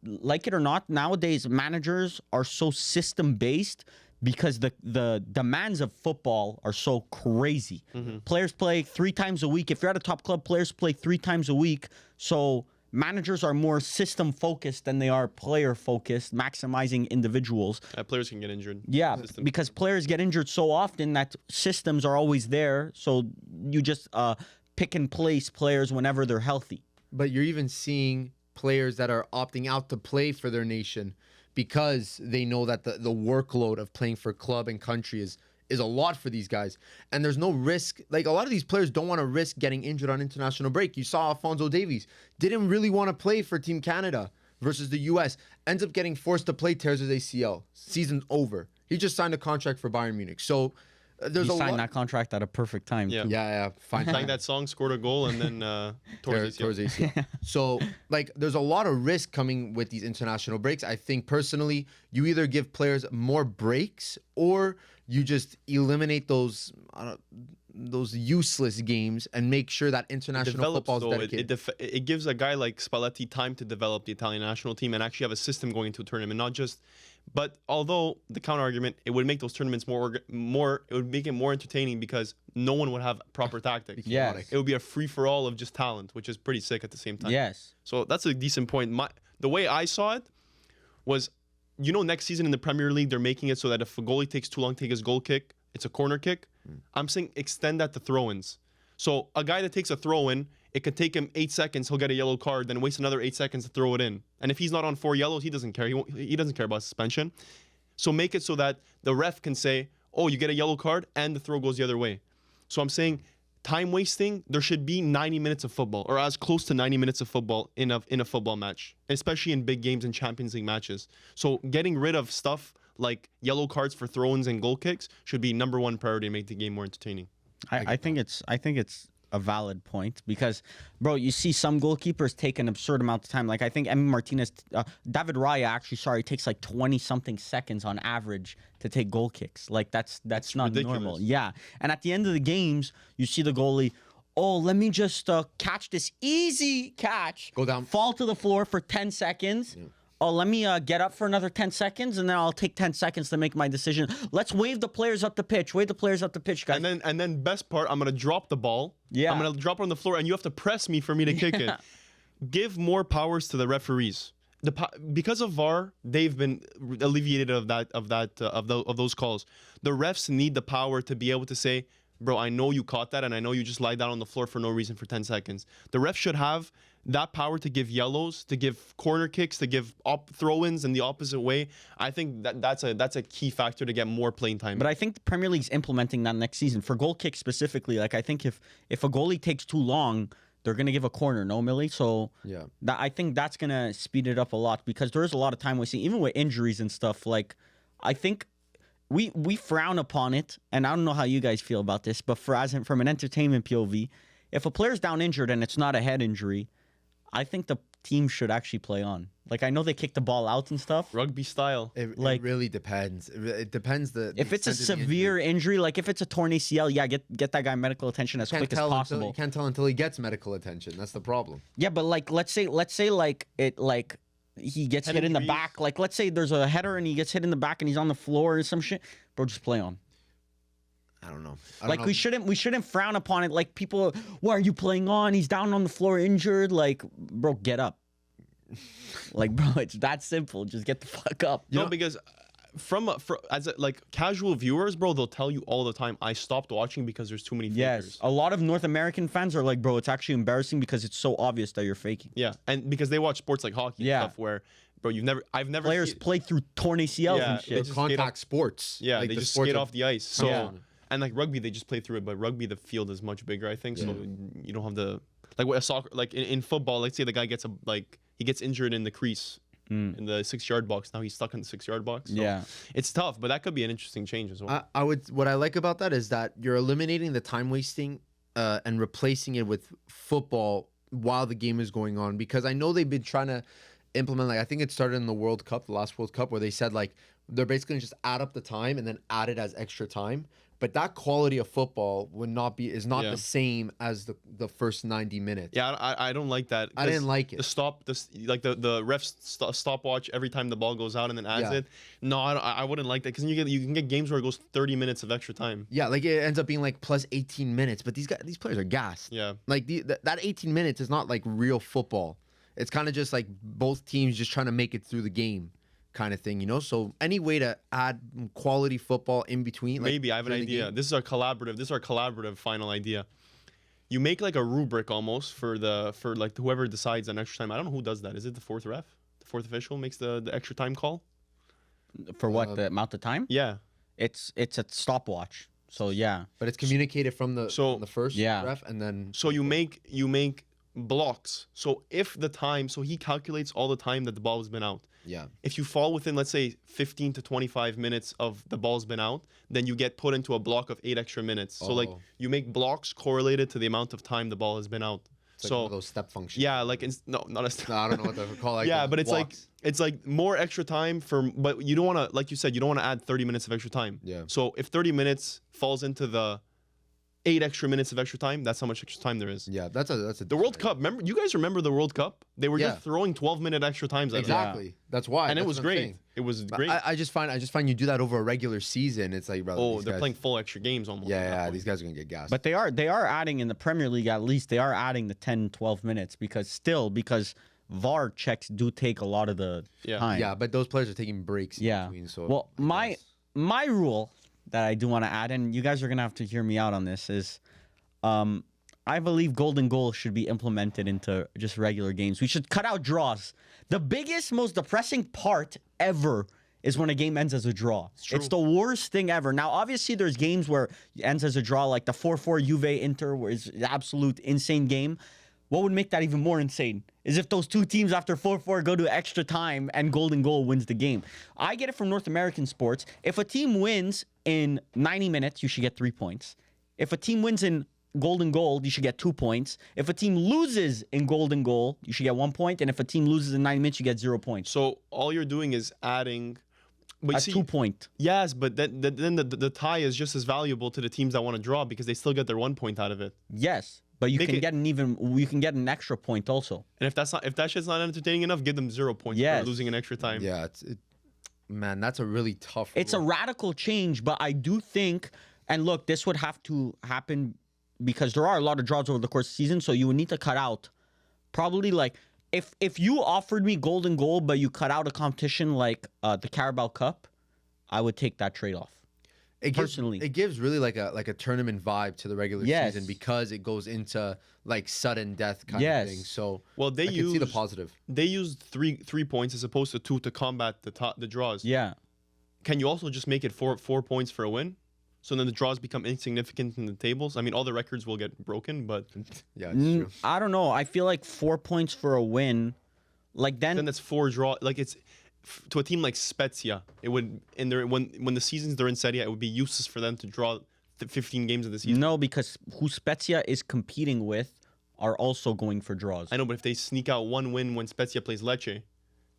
like it or not, nowadays managers are so system based because the demands of football are so crazy. Players play 3 times a week. If you're at a top club, players play 3 times a week. So managers are more system focused than they are player focused, maximizing individuals. Players can get injured. Yeah, System. because players get injured so often that systems are always there. So you just pick and place players whenever they're healthy. But you're even seeing players that are opting out to play for their nation because they know that the workload of playing for club and country is a lot for these guys. And there's no risk. Like, a lot of these players don't want to risk getting injured on international break. You saw Alphonso Davies didn't really want to play for Team Canada versus the US. Ends up getting forced to play, tears his ACL. Season's over. He just signed a contract for Bayern Munich. So there's He a signed lot. that contract at a perfect time. Yeah. too. Yeah. Fine. Sang that song, scored a goal, and then towards Towards ACL. So, like, there's a lot of risk coming with these international breaks. I think personally, you either give players more breaks or you just eliminate those useless games and make sure that international football is dedicated. It gives a guy like Spalletti time to develop the Italian national team and actually have a system going into a tournament, not just. But although the counter argument, it would make those tournaments more. It would make it more entertaining because no one would have proper tactics. Yeah. It would be a free for all of just talent, which is pretty sick at the same time. Yes. So that's a decent point. The way I saw it was, next season in the Premier League, they're making it so that if a goalie takes too long to take his goal kick, it's a corner kick. I'm saying extend that to throw-ins. So a guy that takes a throw-in, it could take him 8 seconds, he'll get a yellow card, then waste another 8 seconds to throw it in. And if he's not on 4 yellows, he doesn't care. He doesn't care about suspension. So make it so that the ref can say, oh, you get a yellow card, and the throw goes the other way. So I'm saying time wasting, there should be 90 minutes of football, or as close to 90 minutes of football in a football match, especially in big games and Champions League matches. So getting rid of stuff like yellow cards for throw-ins and goal kicks should be number 1 priority to make the game more entertaining. I think it's a valid point because, bro, you see some goalkeepers take an absurd amount of time. Like, I think Emi Martinez, David Raya actually, takes like 20-something seconds on average to take goal kicks. Like, that's not ridiculous. normal. Yeah. And at the end of the games, you see the goalie, oh, let me just catch this easy catch. Go down. Fall to the floor for 10 seconds. Yeah. Oh, let me get up for another 10 seconds, and then I'll take 10 seconds to make my decision. Let's wave the players up the pitch. Wave the players up the pitch, guys. And then best part, I'm going to drop the ball. Yeah. I'm going to drop it on the floor, and you have to press me for me to kick it. Give more powers to the referees. Because of VAR, they've been alleviated of those calls. The refs need the power to be able to say, bro, I know you caught that, and I know you just lied down on the floor for no reason for 10 seconds. The ref should have that power to give yellows, to give corner kicks, to give throw-ins in the opposite way. I think that's a key factor to get more playing time. But I think the Premier League's implementing that next season. For goal kicks specifically, like, I think if a goalie takes too long, they're going to give a corner, no, Millie? So yeah, I think that's going to speed it up a lot because there is a lot of time wasting, even with injuries and stuff. Like, I think we frown upon it, and I don't know how you guys feel about this, but from an entertainment POV, if a player's down injured and it's not a head injury, I think the team should actually play on. Like, I know they kick the ball out and stuff. Rugby style. It really depends. It depends if it's a severe injury, like if it's a torn ACL, yeah, get that guy medical attention as quick as possible. You can't tell until he gets medical attention. That's the problem. Yeah, but like let's say like he gets hit in the back. Like, let's say there's a header and he gets hit in the back and he's on the floor or some shit. Bro, just play on. I don't know. We shouldn't frown upon it. Like, people, why are you playing on? He's down on the floor injured. Like, bro, get up. Like, bro, it's that simple. Just get the fuck up. No, because like casual viewers, bro, they'll tell you all the time, I stopped watching because there's too many fakers. Yes, a lot of North American fans are like, bro, it's actually embarrassing because it's so obvious that you're faking. Yeah, and because they watch sports like hockey Yeah. and stuff where, bro, I've never Players seen, play through torn ACLs Yeah, and they shit. just skate Contact sports. yeah, Like, they the just sports skate are- off the ice. So Yeah. and like rugby, they just play through it, but rugby the field is much bigger, I think. So you don't have the like what a soccer like in football. Let's say the guy gets he gets injured in the crease in the 6-yard box. Now he's stuck in the 6-yard box. So Yeah. it's tough, but that could be an interesting change as well. What I like about that is that you're eliminating the time wasting and replacing it with football while the game is going on, because I know they've been trying to implement, like, I think it started in the World Cup, the last World Cup, where they said like they're basically just add up the time and then add it as extra time. But that quality of football is not Yeah. the same as the first 90 minutes. Yeah, I don't like that. I didn't like it. The refs stopwatch every time the ball goes out and then adds Yeah. it. No, I wouldn't like that, because you can get games where it goes 30 minutes of extra time. Yeah, like it ends up being like plus 18 minutes, but these players are gassed. Yeah. Like that 18 minutes is not like real football. It's kind of just like both teams just trying to make it through the game kind of thing, you know? So any way to add quality football in between. Like, Maybe I have an during the idea. game. This is our collaborative final idea. You make like a rubric almost for like whoever decides on extra time. I don't know who does that. Is it the fourth ref? The fourth official makes the extra time call? For what, the amount of time? Yeah. It's a stopwatch. So yeah. But it's communicated from the first Yeah. ref, and then So you make blocks. So he calculates all the time that the ball has been out. yeah. If you fall within, let's say, 15 to 25 minutes of the ball's been out, then you get put into a block of 8 extra minutes. So like Oh. you make blocks correlated to the amount of time the ball has been out. It's like So one of those step functions. yeah, like no, not a No, I don't know what to call it. yeah, Like but blocks. it's like more extra time but you don't want to, like you said, you don't want to add 30 minutes of extra time. Yeah. So if 30 minutes falls into the 8 extra minutes of extra time, that's how much extra time there is. Yeah, that's a The World Cup, you guys remember the World Cup? They were Yeah. just throwing 12-minute extra times at it. Exactly. That's why. And it That's was what I'm great. saying. It was But great. I just find you do that over a regular season. It's like, brother, Oh, these they're guys- playing full extra games almost. at that Yeah, point. these guys are gonna get gassed. But they are adding in the Premier League, at least they are adding the 10, 12 minutes because VAR checks do take a lot of the Yeah. time. yeah, but those players are taking breaks in Yeah. between. So Well, I guess. my rule that I do want to add, and you guys are gonna have to hear me out on this, is I believe golden goal should be implemented into just regular games. We should cut out draws. The biggest, most depressing part ever is when a game ends as a draw. It's the worst thing ever. Now, obviously, there's games where it ends as a draw, like the 4-4 Juve Inter, where it's an absolute insane game. What would make that even more insane is if those two teams after 4-4 go to extra time and golden goal wins the game. I get it from North American sports. If a team wins in 90 minutes, you should get 3 points. If a team wins in golden goal, you should get 2 points. If a team loses in golden goal, you should get 1 point. And if a team loses in 90 minutes, you get 0 points. So all you're doing is adding. But A you see, 2 point. yes, but then the tie is just as valuable to the teams that want to draw because they still get their 1 point out of it. Yes, but you Make can it- get an extra point also. And if that shit's not entertaining enough, give them 0 points Yes. for losing an extra time. Yeah, man, that's a really tough. It's a rule. radical change, but I do think, and look, this would have to happen because there are a lot of draws over the course of the season, so you would need to cut out probably like if you offered me golden goal, but you cut out a competition like the Carabao Cup, I would take that trade off. Personally. It gives really like a tournament vibe to the regular Yes. season because it goes into like sudden death kind Yes. of thing. So Well, they I can see the used- positive. They used three points as opposed to 2 to combat the draws. Yeah. Can you also just make it 4 points for a win? So then the draws become insignificant in the tables. I mean, all the records will get broken, but Yeah, it's true. I don't know. I feel like 4 points for a win, like then that's 4 draw. Like it's to a team like Spezia, it would when the seasons they're in Serie, it would be useless for them to draw 15 games of the season. no, because who Spezia is competing with are also going for draws. I know, but if they sneak out 1 win when Spezia plays Lecce,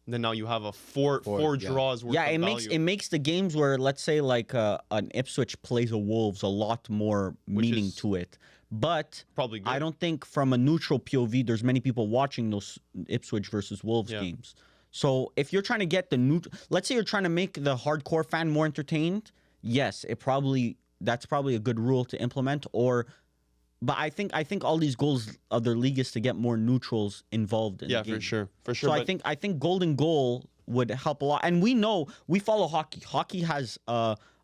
then now you have a four yeah. draws worth Yeah, of it makes value. it makes the games where let's say like an Ipswich plays a Wolves a lot more meaning is to it. But probably good. I don't think from a neutral POV, there's many people watching those Ipswich versus Wolves Yeah. games. So if you're trying to get let's say you're trying to make the hardcore fan more entertained, yes, that's probably a good rule to implement. But I think all these goals of their league is to get more neutrals involved in the game. for sure. So I think golden goal would help a lot. And we follow hockey. Hockey has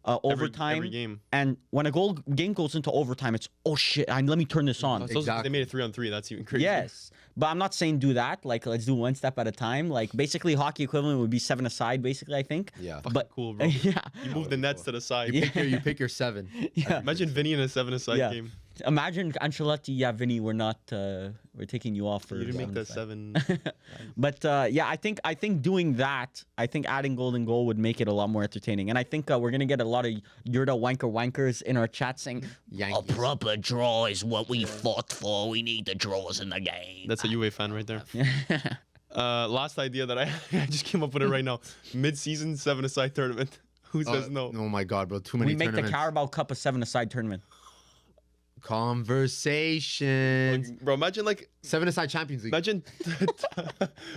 overtime. every game. And when a game goes into overtime, it's, oh shit, let me turn this on. So Exactly. they made it 3-on-3. That's even crazy. Yes. But I'm not saying do that. Like, let's do one step at a time. Like, basically, hockey equivalent would be 7-a-side, basically, I think. Yeah. But Cool, bro. yeah. You move the nets to the side. You pick your 7. Yeah. Imagine Vini in a 7-a-side Yeah. game. Imagine Ancelotti, Vini, we're taking you off for You didn't make that 7-a-side. 7. But I think doing that, I think adding golden goal would make it a lot more entertaining. And I think we're gonna get a lot of Yurda wankers in our chat saying Yankees. a proper draw is what we fought for. We need the draws in the game. That's a UA fan right there. Last idea that I just came up with it right now. Mid-season 7-a-side tournament. Who says no? Oh my God, bro! Too many. We make the tournaments. Carabao Cup a 7-a-side tournament. Conversations. Bro, imagine like 7-a-side Champions League. imagine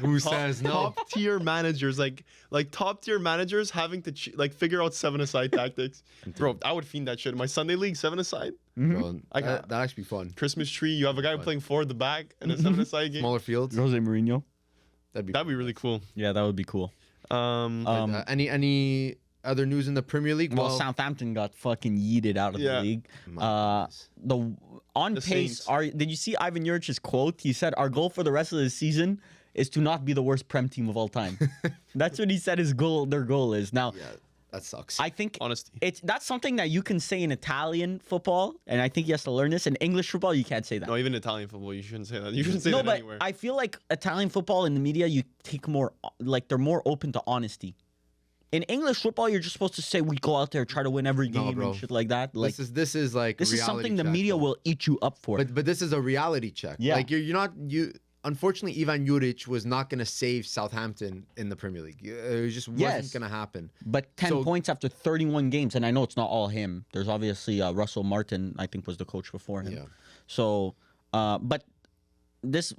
Who says no? top tier managers like top tier managers having to figure out 7-a-side tactics. Bro, I would fiend that shit. My Sunday league 7-a-side. Bro, I got- that'd actually be fun. Christmas tree. You have a guy playing forward the back in a 7-a-side game. Smaller fields. Jose Mourinho. That'd be. That'd be really cool. Yeah, that would be cool. Any other news in the Premier League? Well, Southampton got fucking yeeted out of the Yeah. league. My The on The pace. Saints. Did you see Ivan Juric's quote? He said, "Our goal for the rest of the season is to not be the worst Prem team of all time." That's what he said. Their goal is now. yeah, that sucks. I think Honesty. that's something that you can say in Italian football, and I think he has to learn this. In English football, you can't say that. No, even Italian football, you shouldn't say that. You shouldn't say No, that but anywhere. I feel like Italian football in the media, you take more they're more open to honesty. In English football, you're just supposed to say we go out there try to win every No, game bro. and shit like that. Like this is like this is reality something the check, media bro. will eat you up for. But this is a reality check. Yeah. Like you're not you. Unfortunately, Ivan Juric was not going to save Southampton in the Premier League. It just wasn't Yes. going to happen. But 10 So- points after 31 games, and I know it's not all him. There's obviously Russell Martin, I think, was the coach before him. Yeah. So, but this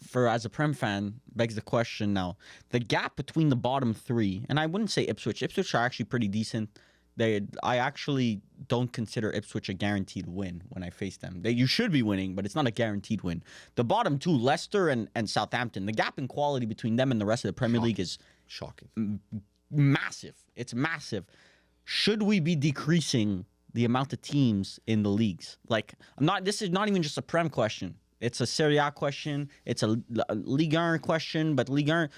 for as a Prem fan begs the question now. The gap between the bottom 3, and I wouldn't say Ipswich. Ipswich are actually pretty decent. I actually don't consider Ipswich a guaranteed win when I face them. You should be winning, but it's not a guaranteed win. The bottom 2, Leicester and Southampton, the gap in quality between them and the rest of the Premier League is Shocking. massive. It's massive. Should we be decreasing the amount of teams in the leagues? Like, this is not even just a Prem question. It's a Serie A question. It's a Ligue 1 question. But Ligue 1,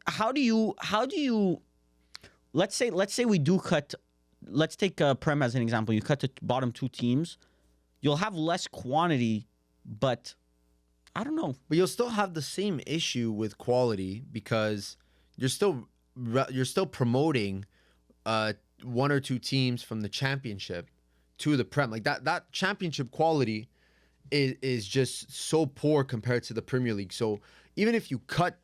how do you? Let's say we do cut. Let's take Prem as an example. You cut the bottom 2 teams. You'll have less quantity, but I don't know. But you'll still have the same issue with quality because you're still promoting 1 or 2 teams from the championship to the Prem. Like that championship quality is just so poor compared to the Premier League. So even if you cut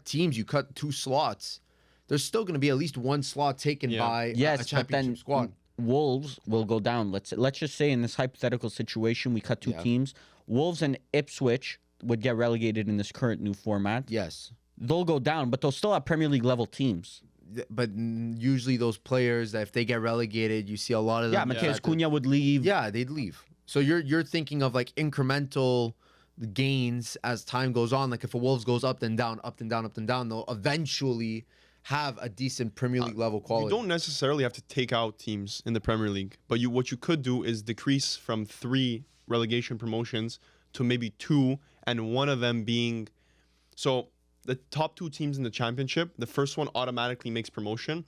teams, you cut 2 slots, there's still going to be at least 1 slot taken by a Yes, but championship then squad. Wolves will go down. Let's just say in this hypothetical situation, we cut 2 Yeah. teams. Wolves and Ipswich would get relegated in this current new format. Yes. They'll go down, but they'll still have Premier League level teams. But usually those players, if they get relegated, you see a lot of Yeah, them. Mateus Cunha would leave. Yeah, they'd leave. So you're thinking of like incremental gains as time goes on. Like if a Wolves goes up then down, up and down, up and down, they'll eventually have a decent Premier League level You quality. don't necessarily have to take out teams in the Premier League, but what you could do is decrease from 3 relegation promotions to maybe 2, and one of them being so the top 2 teams in the championship, the first one automatically makes promotion,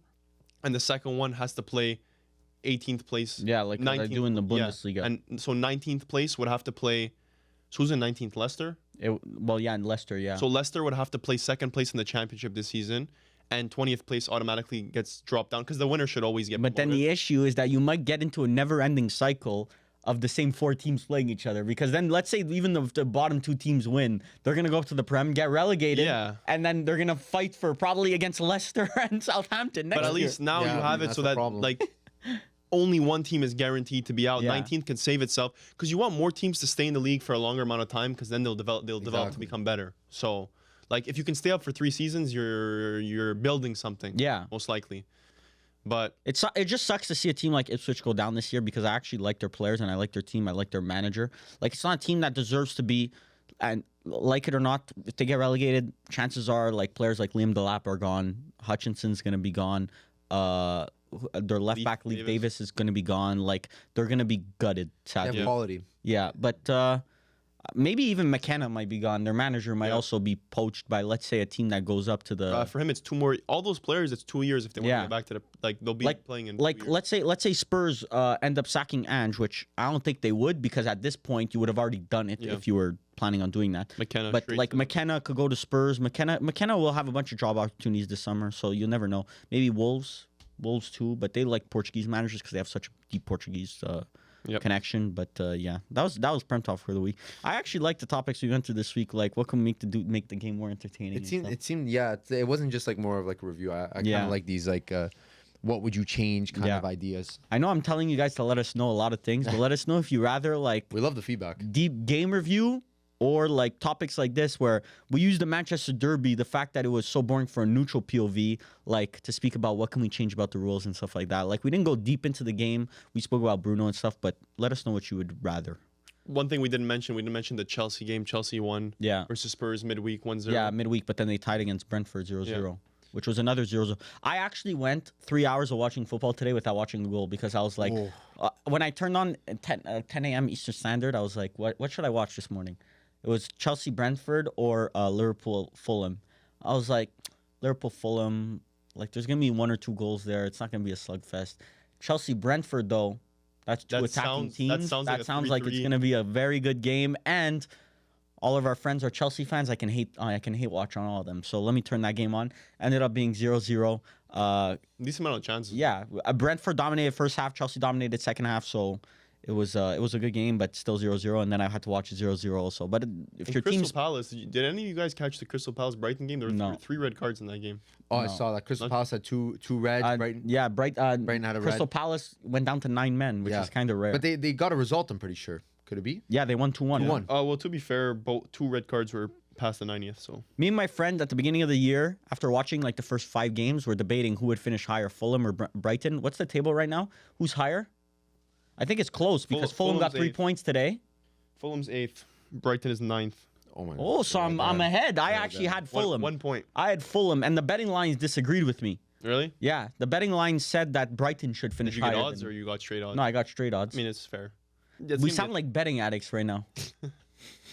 and the second one has to play 18th place. Yeah, like what they do in the Bundesliga. Yeah. And so 19th place would have to play. So who's in 19th? Leicester. And Leicester, yeah. So Leicester would have to play second place in the championship this season, and 20th place automatically gets dropped down because the winner should always get But then promoted. the issue is that you might get into a never-ending cycle of the same 4 teams playing each other. Because then, let's say even if the bottom 2 teams win, they're gonna go up to the Prem, get relegated, Yeah. and then they're gonna fight for probably against Leicester and Southampton next But at year. least now Yeah, you I have mean, it that's so the that problem. like only one team is guaranteed to be out. Yeah. 19th can save itself because you want more teams to stay in the league for a longer amount of time because then they'll develop to Exactly. become better. So like if you can stay up for 3 seasons, you're building something. Yeah. Most likely. But It just sucks to see a team like Ipswich go down this year because I actually like their players and I like their team. I like their manager. Like, it's not a team that deserves to be. and like it or not, if they get relegated, chances are like players like Liam Delap are gone. Hutchinson's gonna be gone. Their left back League Davis is gonna be gone. Like they're gonna be gutted. They Sadly, have quality. yeah. But maybe even McKenna might be gone. Their manager might also be poached by, let's say, a team that goes up to the. For him, it's 2 more. All those players, it's 2 years if they want Yeah. to get back to the they'll be playing in. 2 like years. let's say Spurs end up sacking Ange, which I don't think they would, because at this point you would have already done it if you were planning on doing that. McKenna, But straight like to the- McKenna could go to Spurs. McKenna will have a bunch of job opportunities this summer, so you'll never know. Maybe Wolves too, but they like Portuguese managers because they have such a deep Portuguese connection. But yeah, that was Prem Talk for the week. I actually like the topics we went through this week. Like, what can we make the game more entertaining? It seemed it wasn't just like more of like a review. I kind of like these like what would you change kind of ideas. I know I'm telling you guys to let us know a lot of things, but let us know if you rather like We love the feedback. deep game review or like topics like this where we use the Manchester Derby, the fact that it was so boring for a neutral POV, like to speak about what can we change about the rules and stuff like that. Like we didn't go deep into the game. We spoke about Bruno and stuff, but let us know what you would rather. One thing we didn't mention the Chelsea game. Chelsea won versus Spurs midweek 1-0. Yeah, midweek, but then they tied against Brentford 0-0. Which was another 0-0. I actually went 3 hours of watching football today without watching a goal because I was like, when I turned on 10 a.m. Eastern Standard, I was like, what should I watch this morning? It was Chelsea Brentford or Liverpool Fulham. I was like, Liverpool Fulham, like there's gonna be 1 or 2 goals there. It's not gonna be a slugfest. Chelsea Brentford though, that's two attacking teams. That sounds like it's gonna be a very good game. And all of our friends are Chelsea fans. I can hate watch on all of them. So let me turn that game on. Ended up being 0-0. Decent amount of chances. Yeah, Brentford dominated first half. Chelsea dominated second half. So it was a good game, but still 0-0. And then I had to watch it 0-0 also. But if your Crystal team's Palace, did any of you guys catch the Crystal Palace Brighton game? There were 3 red cards in that game. Oh, I saw that. Crystal Palace had two reds. Brighton. yeah, Brighton had a Crystal red. Palace went down to 9 men, which is kind of rare. But they got a result, I'm pretty sure. Could it be? Yeah, they won 2-1. 2-1. Well, to be fair, both 2 red cards were past the 90th. So Me and my friend at the beginning of the year, after watching like the first 5 games, were debating who would finish higher, Fulham or Brighton. What's the table right now? Who's higher? I think it's close because Fulham got 3 8th. points today. Fulham's 8th. Brighton is 9th. Oh my god. Oh, so I'm ahead. I actually had Fulham. 1 point. I had Fulham, and the betting lines disagreed with me. Really? Yeah, the betting lines said that Brighton should finish Did you get higher. odds or you got straight odds? No, I got straight odds. I mean, it's fair. We sound like betting addicts right now.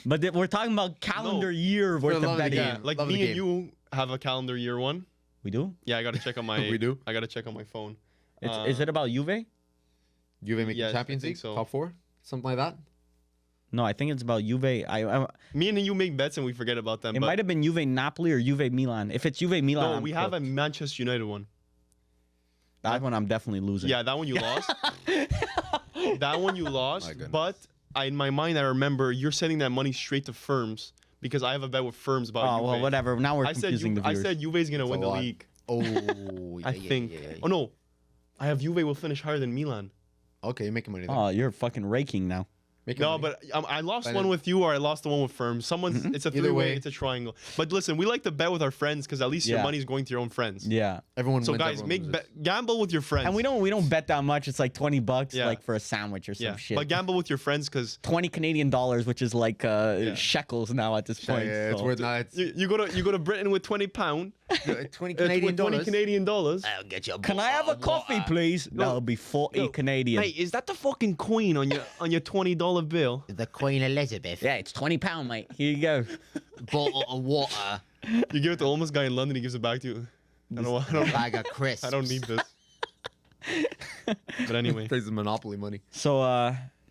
But we're talking about calendar year worth love of the betting. game. Yeah, like Love the me and game. you have a calendar year 1. We do? Yeah, I gotta check on my. We do? I gotta check on my phone. Is it about Juve? Juve make Yes, the Champions I think League? so. Top 4? Something like that? No, I think it's about Juve. Me and you make bets and we forget about them. It but might have been Juve Napoli or Juve Milan. If it's Juve Milan, no, I'm we have a cooked. Manchester United one. That one I'm definitely losing. Yeah, that one you lost. That one you lost. My goodness. But in my mind, I remember you're sending that money straight to firms because I have a bet with firms about Oh, Juve. well, whatever. Now we're I said confusing the I viewers. said Juve's gonna win a the lot. league. Oh, yeah, I think. Oh no, I have Juve will finish higher than Milan. Okay, you're making money then. Oh, you're fucking raking now. Making No, money. but I lost But one then- with you, or I lost the one with firms. Someone's. It's a Either three-way. way. It's a triangle. But listen, we like to bet with our friends because at least your Yeah. money's going to your own friends. Yeah. Everyone So wins, guys, everyone loses. gamble with your friends. And we don't bet that much. It's like $20 Yeah. like for a sandwich or some Yeah, shit. but gamble with your friends because 20 Canadian dollars, which is like shekels now at this Yeah, point. yeah, it's so. worth now. It's you go to Britain with £20. 20 with Canadian 20 dollars. Canadian dollars. I'll get you a Can I have a coffee, please? That'll be 40 Canadian. Mate, is that the fucking queen on your $20 bill? The Queen Elizabeth. Yeah, it's £20, mate. Here you go. Bottle of water. You give it to the homeless guy in London, he gives it back to you. I don't, Bag of crisps. I don't need this. But anyway, Plays the Monopoly money. So,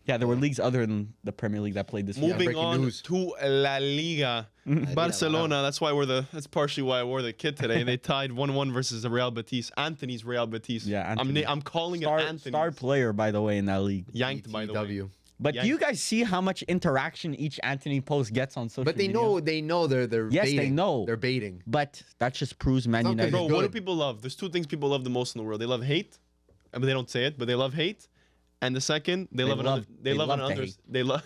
yeah, there were leagues other than the Premier League that played this week. moving breaking on news. to La Liga. Barcelona, that's partially why I wore the kit today. They tied 1-1 versus the Real Betis. Anthony's Real Betis. Yeah, Anthony. I'm calling it Star Anthony. player, by the way, in that league. Yanked, by the way. ETW. But Yeah. do you guys see how much interaction each Anthony post gets on social But they media? know they're Yes, they baiting. know. They're baiting. But that just proves Man not United. good. Bro, what do Good. people love? There's 2 things people love the most in the world. They love hate, but they don't say it, but they love hate. And the second, they love love- they love an to under, hate. they love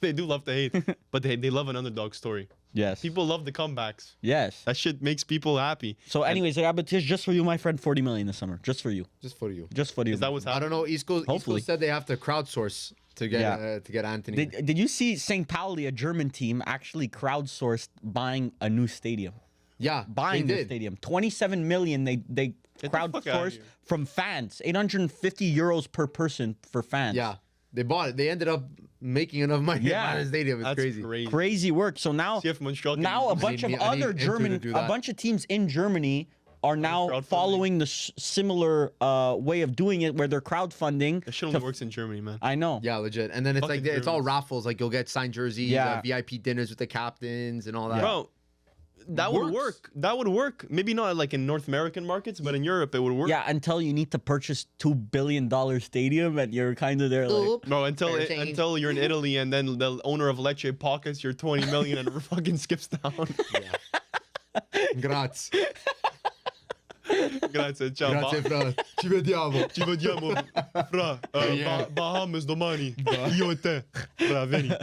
they do love to hate, but they love an underdog story. Yes. People love the comebacks. Yes. That shit makes people happy. So, anyways, Real Betis, just for you, my friend, 40 million this summer. Just for you. Just for you. Just for you. Is that what's I happening? don't know. East Coast Hopefully. said they have to crowdsource to get Yeah. to get Anthony. Did you see St. Pauli, a German team, actually crowdsourced buying a new stadium? yeah, Buying they the did. stadium. 27 million they the fuck outta crowdsourced here. from fans. 850 euros per person for fans. Yeah, they bought it. They ended up making enough money Yeah. to buy the stadium. It's That's crazy. crazy. Crazy work. So now See if Montreal can now a do bunch of I need other Inter to German, do a that. bunch of teams in Germany are now crowdfunding. following the similar way of doing it, where they're crowdfunding. That shit only works in Germany, man. I know. Yeah, legit. And then it's Fucking like it's all Germans. raffles. Like you'll get signed jerseys, Yeah. VIP dinners with the captains, and all that. Bro, that would Works. work. That would work. Maybe not like in North American markets, but in Europe it would work. Yeah, until you need to purchase $2 billion stadium, and you're kind of there like. Oop. Bro, until Fair change. until you're in Italy and then the owner of Lecce pockets your 20 million and fucking skips down. Grazie. Grazie, ciao. Grazie, fra. Ci vediamo. Ci vediamo, fra. Bahamas domani. Io e te. Fra, Vini.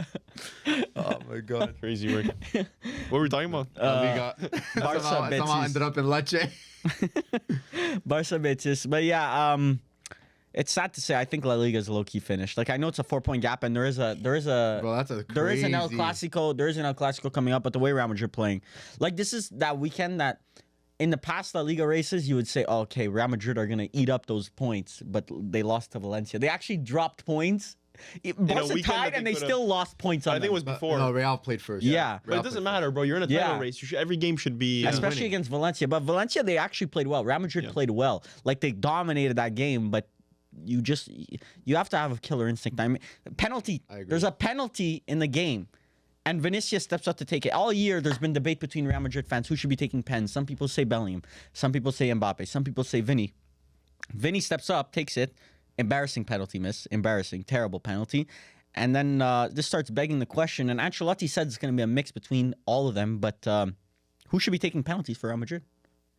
Oh my god. Crazy work. What were we talking about? Liga. Barca somehow bitches. ended up in Lecce. Barca bitches. But yeah, it's sad to say. I think La Liga is low key finished. Like I know it's a 4-point gap, and there is a Bro, that's a there is an El crazy- Clasico. There is an El Clasico coming up, but the way Real Madrid playing, like this is that weekend that. In the past La Liga races, you would say, oh, okay, Real Madrid are going to eat up those points, but they lost to Valencia. They actually dropped points. Barca weekend tied, that and they they could've- still lost points on I think it was them. before. No, Real played first. Yeah. But it doesn't matter, bro. You're in a title Yeah. race. Every game should be Especially winning. against Valencia. But Valencia, they actually played well. Real Madrid played well. Like, they dominated that game, but you have to have a killer instinct. I mean, penalty. I agree. There's a penalty in the game. And Vinicius steps up to take it. All year, there's been debate between Real Madrid fans who should be taking pens. Some people say Bellingham. Some people say Mbappe. Some people say Vini. Vini steps up, takes it. Embarrassing penalty miss. Embarrassing. Terrible penalty. And then this starts begging the question. And Ancelotti said it's going to be a mix between all of them. But who should be taking penalties for Real Madrid?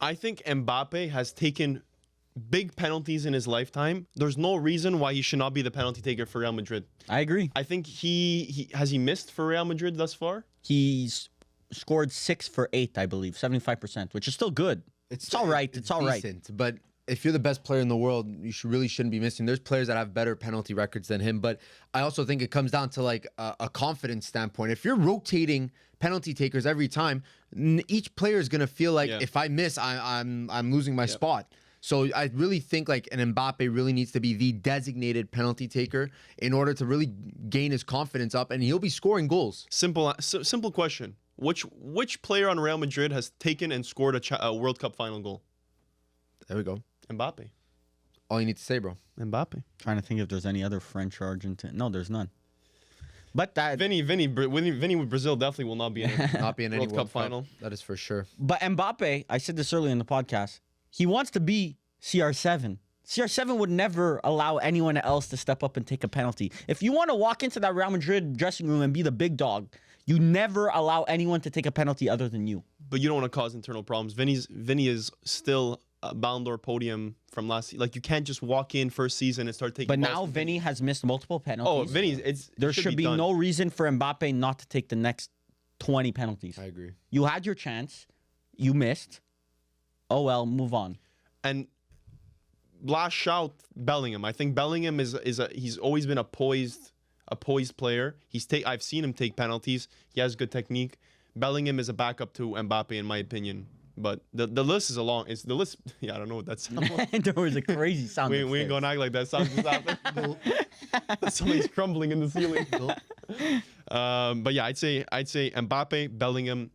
I think Mbappe has taken big penalties in his lifetime. There's no reason why he should not be the penalty taker for Real Madrid. I agree. I think he has he missed for Real Madrid thus far? He's scored 6 for 8, I believe, 75%, which is still good. It's all right. It's all right. decent, but if you're the best player in the world, you really shouldn't be missing. There's players that have better penalty records than him, but I also think it comes down to like a confidence standpoint. If you're rotating penalty takers every time, each player is gonna feel like if I miss, I'm losing my spot. So I really think like an Mbappe really needs to be the designated penalty taker in order to really gain his confidence up, and he'll be scoring goals. Simple question. Which player on Real Madrid has taken and scored a World Cup final goal? There we go. Mbappe. All you need to say, bro. Mbappe. Trying to think if there's any other French or Argentine. No, there's none. But that. Vini with Brazil definitely will not be in it. Not being any World Cup final. That is for sure. But Mbappe, I said this earlier in the podcast. He wants to be CR7. CR7 would never allow anyone else to step up and take a penalty. If you want to walk into that Real Madrid dressing room and be the big dog, you never allow anyone to take a penalty other than you. But you don't want to cause internal problems. Vini is still a Ballon d'Or podium from last season. Like you can't just walk in first season and start taking. But balls now from Vini has missed multiple Oh, penalties. Vini, There should be done. no reason for Mbappe not to take the next 20 penalties. I agree. You had your chance. You missed. Oh well, move on. And last shout, Bellingham. I think Bellingham he's always been a poised player. I've seen him take penalties. He has good technique. Bellingham is a backup to Mbappe in my opinion. But the list is long. It's the list. Yeah, I don't know what that sounds like. There was a crazy sound. We ain't upstairs. gonna act like that sound just happened. Somebody's crumbling in the ceiling. But yeah, I'd say Mbappe, Bellingham,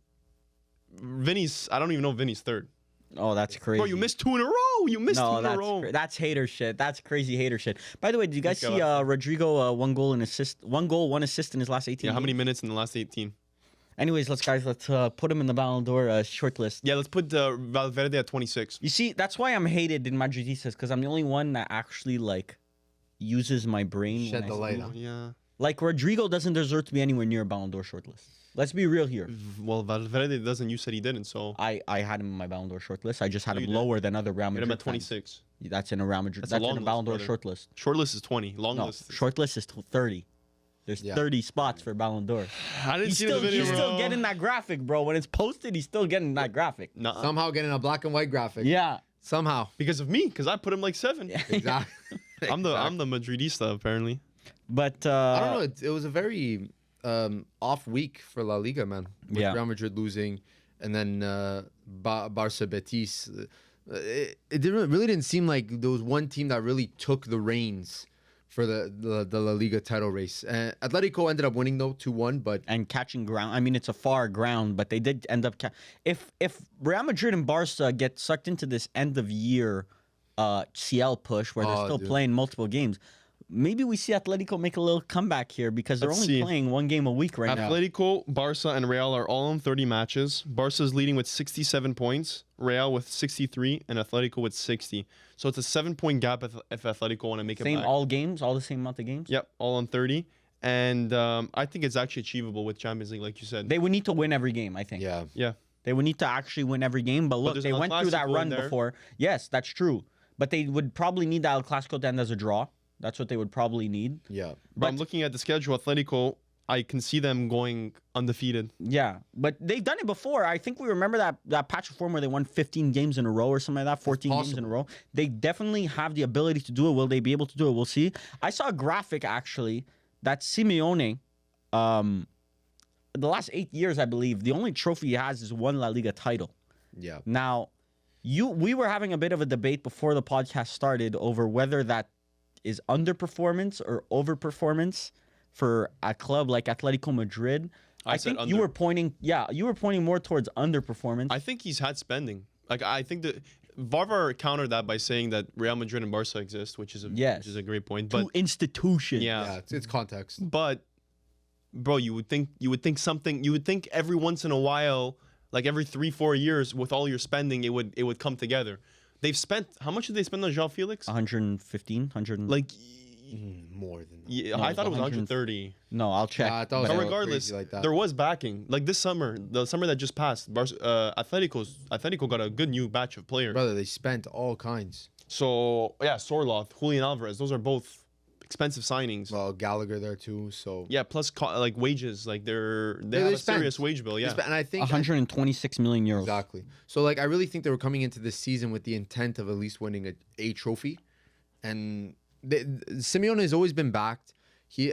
Vini's. I don't even know if Vini's third. Oh, that's crazy. Bro, you missed 2 in a row. You missed 2 No, in a row. that's hater shit. That's crazy hater shit. By the way, did you guys Let's see go. Rodrigo 1 goal, 1 assist in his last 18? Yeah, how many minutes in the last 18? Anyways, let's put him in the Ballon d'Or short list. Yeah, let's put Valverde at 26. You see, that's why I'm hated in Madridistas, because I'm the only one that actually like uses my brain. Shed when the I light see- on. Yeah. Like Rodrigo doesn't deserve to be anywhere near a Ballon d'Or shortlist. Let's be real here. Well, Valverde doesn't. You said he didn't, so I had him in my Ballon d'Or shortlist. I just had No, him you didn't. lower than other Real you Madrid. him at fans. 26. That's in a Real Madrid. That's a That's long in a Ballon d'Or list, shortlist. Short list is 20. Long No, list. short list is 30. There's Yeah. 30 spots for Ballon d'Or. I didn't He's see still, the video, he's bro. still getting that graphic, bro. When it's posted, he's still getting that graphic. Nuh-uh. Somehow getting a black and white graphic. Yeah. Somehow. Because of me, because I put him like 7. Exactly. I'm the Madridista apparently. But I don't know. It was a very off week for La Liga, man. With Yeah. Real Madrid losing, and then Barca Betis. Really didn't seem like there was one team that really took the reins for the La Liga title race. Atletico ended up winning though 2-1, but and catching ground. I mean, it's a far ground, but they did end up. If Real Madrid and Barca get sucked into this end of year CL push where they're Oh, still dude. playing multiple games, maybe we see Atletico make a little comeback here because they're Let's only see. playing one game a week right now. Atletico, Barca, and Real are all in 30 matches. Barca's leading with 67 points, Real with 63, and Atletico with 60. So it's a 7-point gap if Atletico want to make Same it back. all games, all the same amount of games. Yep, all on 30. And I think it's actually achievable with Champions League, like you said. They would need to win every game, I think. yeah. Yeah. They would need to actually win every game. But look, there's they an El went through that Clasico in run there. before. Yes, that's true. But they would probably need the El Clasico to end as a draw. That's what they would probably need. Yeah. But I'm looking at the schedule, Atletico, I can see them going undefeated. Yeah, but they've done it before. I think we remember that patch of form where they won 15 games in a row or something like that, 14 games in a possible. row. They definitely have the ability to do it. Will they be able to do it? We'll see. I saw a graphic actually that Simeone, the last 8 years, I believe, the only trophy he has is one La Liga title. Yeah. Now, we were having a bit of a debate before the podcast started over whether that is underperformance or overperformance for a club like Atletico Madrid. I I said think you under. were pointing more towards underperformance. I think he's had spending. Like I think that Varvar countered that by saying that Real Madrid and Barca exist, which is a great point. But Two institutions. yeah, Yeah. It's context. but bro, you would think every once in a while, like every 3-4 years, with all your spending, it would come together. They've spent how much did they spend on João Felix? 115, 100. Like, More than that. yeah, No, I it's thought it was 100. 130. No, I'll check. I thought it was But all regardless, crazy like that. there was backing. Like this summer, the summer that just passed, Atletico got a good new batch of players. Brother, they spent all kinds. So yeah, Sorloth, Julian Alvarez, those are both expensive signings. Well, Gallagher there too. So Yeah, plus like wages, like they they have a spent. serious wage bill. They Yeah, spent- and I think 126 million euros. exactly. So like, I really think they were coming into this season with the intent of at least winning a trophy, and Simeone has always been backed.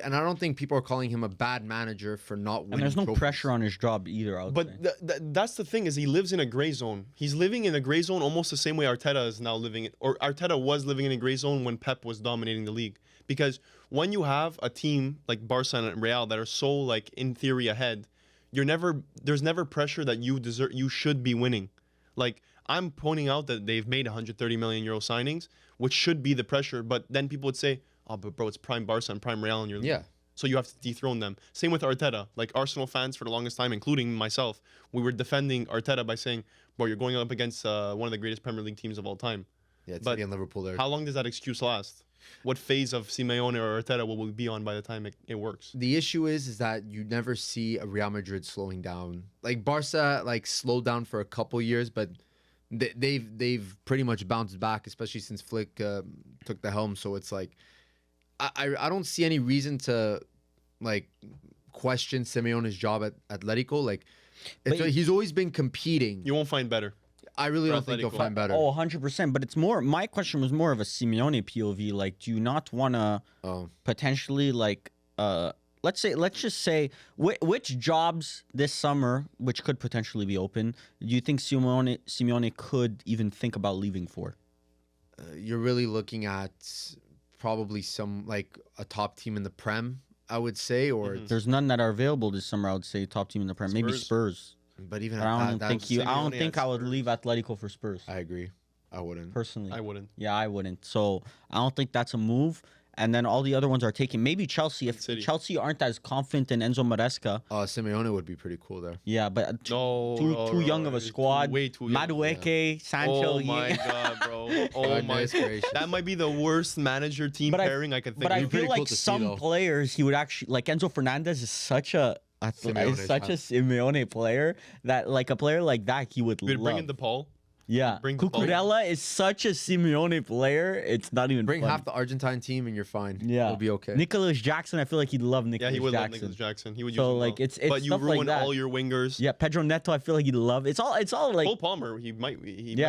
And I don't think people are calling him a bad manager for not winning. And there's no trophies. pressure on his job either, I would say. but that's the thing is he lives in a gray zone. He's living in a gray zone almost the same way Arteta is now living in, or Arteta was living in a gray zone when Pep was dominating the league. Because when you have a team like Barca and Real that are so like in theory ahead, there's never pressure that you should be winning. Like I'm pointing out that they've made 130 million euro signings, which should be the pressure. But then people would say, "Oh, but bro, it's prime Barca and prime Real in your league." Yeah. So you have to dethrone them. Same with Arteta. Like Arsenal fans for the longest time, including myself, we were defending Arteta by saying, "Bro, you're going up against one of the greatest Premier League teams of all time." Yeah, But City and Liverpool there. How long does that excuse last? What phase of Simeone or Arteta will we be on by the time it works? The issue is that you never see a Real Madrid slowing down. Like Barca, like slowed down for a couple years, but they've pretty much bounced back, especially since Flick took the helm. So it's like I don't see any reason to like question Simeone's job at Atletico. Like he's always been competing. You won't find better. I really for don't think he'll Atletico. find better. Oh, 100%. But it's more, my question was more of a Simeone POV. Like, do you not want to Oh. potentially, like, let's just say, which jobs this summer, which could potentially be open, do you think Simeone could even think about leaving for? You're really looking at probably some like a top team in the Prem, I would say, or There's none that are available this summer, I would say, top team in the Prem. Maybe Spurs. Spurs. but even But at I that, don't that's- think I don't Simeone think at I would Spurs. leave Atletico for Spurs. I agree. I wouldn't. Personally. I wouldn't. Yeah, I wouldn't. So I don't think that's a move. And then all the other ones are taken. Maybe Chelsea. If City. Chelsea aren't as confident in Enzo Maresca, Simeone would be pretty cool there. yeah, but No, too young of a squad. Way too young. Madueke, Sancho. Oh my god, bro. Oh my. Goodness gracious. That might be the worst manager team But pairing I could think But I of. pretty feel cool like to see, some though. players he would actually like. Enzo Fernandez is such a Simeone player that like a player like that he would We'd love. bring in DePaul. Yeah, bring the ball. Cucurella is such a Simeone player. It's not even Bring funny. half the Argentine team and you're fine. Yeah, It'll be okay. Nicholas Jackson. I feel like he'd love Yeah, Nicholas he would love Jackson. Nicholas Jackson. He would use So, him like, well. it's but you stuff like ruin that. all your wingers. Yeah, Pedro Neto. I feel like he'd love. It's all like Cole Palmer, he Yeah.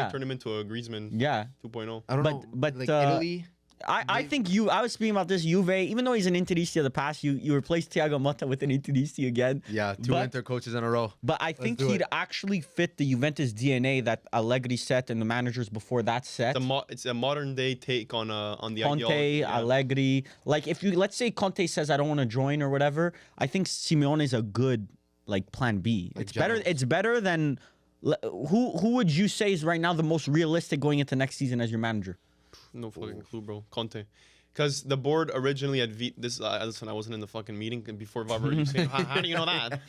might turn him into a Griezmann yeah. 2.0. I don't But- know. but, like uh, Italy, I think I was speaking about this Juve. Even though he's an Interisti of the past, you replaced Thiago Motta with an Interisti again. Yeah, two But- Inter coaches in a row. But I think do he'd it. actually fit the Juventus DNA that Allegri set and the managers before that set. It's a modern day take on the Conte, ideology. Yeah. Allegri. Like if you let's say Conte says I don't want to join or whatever, I think Simeone is a good like plan B. It's better. generals. It's better than who would you say is right now the most realistic going into next season as your manager? No fucking clue, bro. Conte. Because the board originally had listen, I wasn't in the fucking meeting before Valverde. You saying, how do you know that?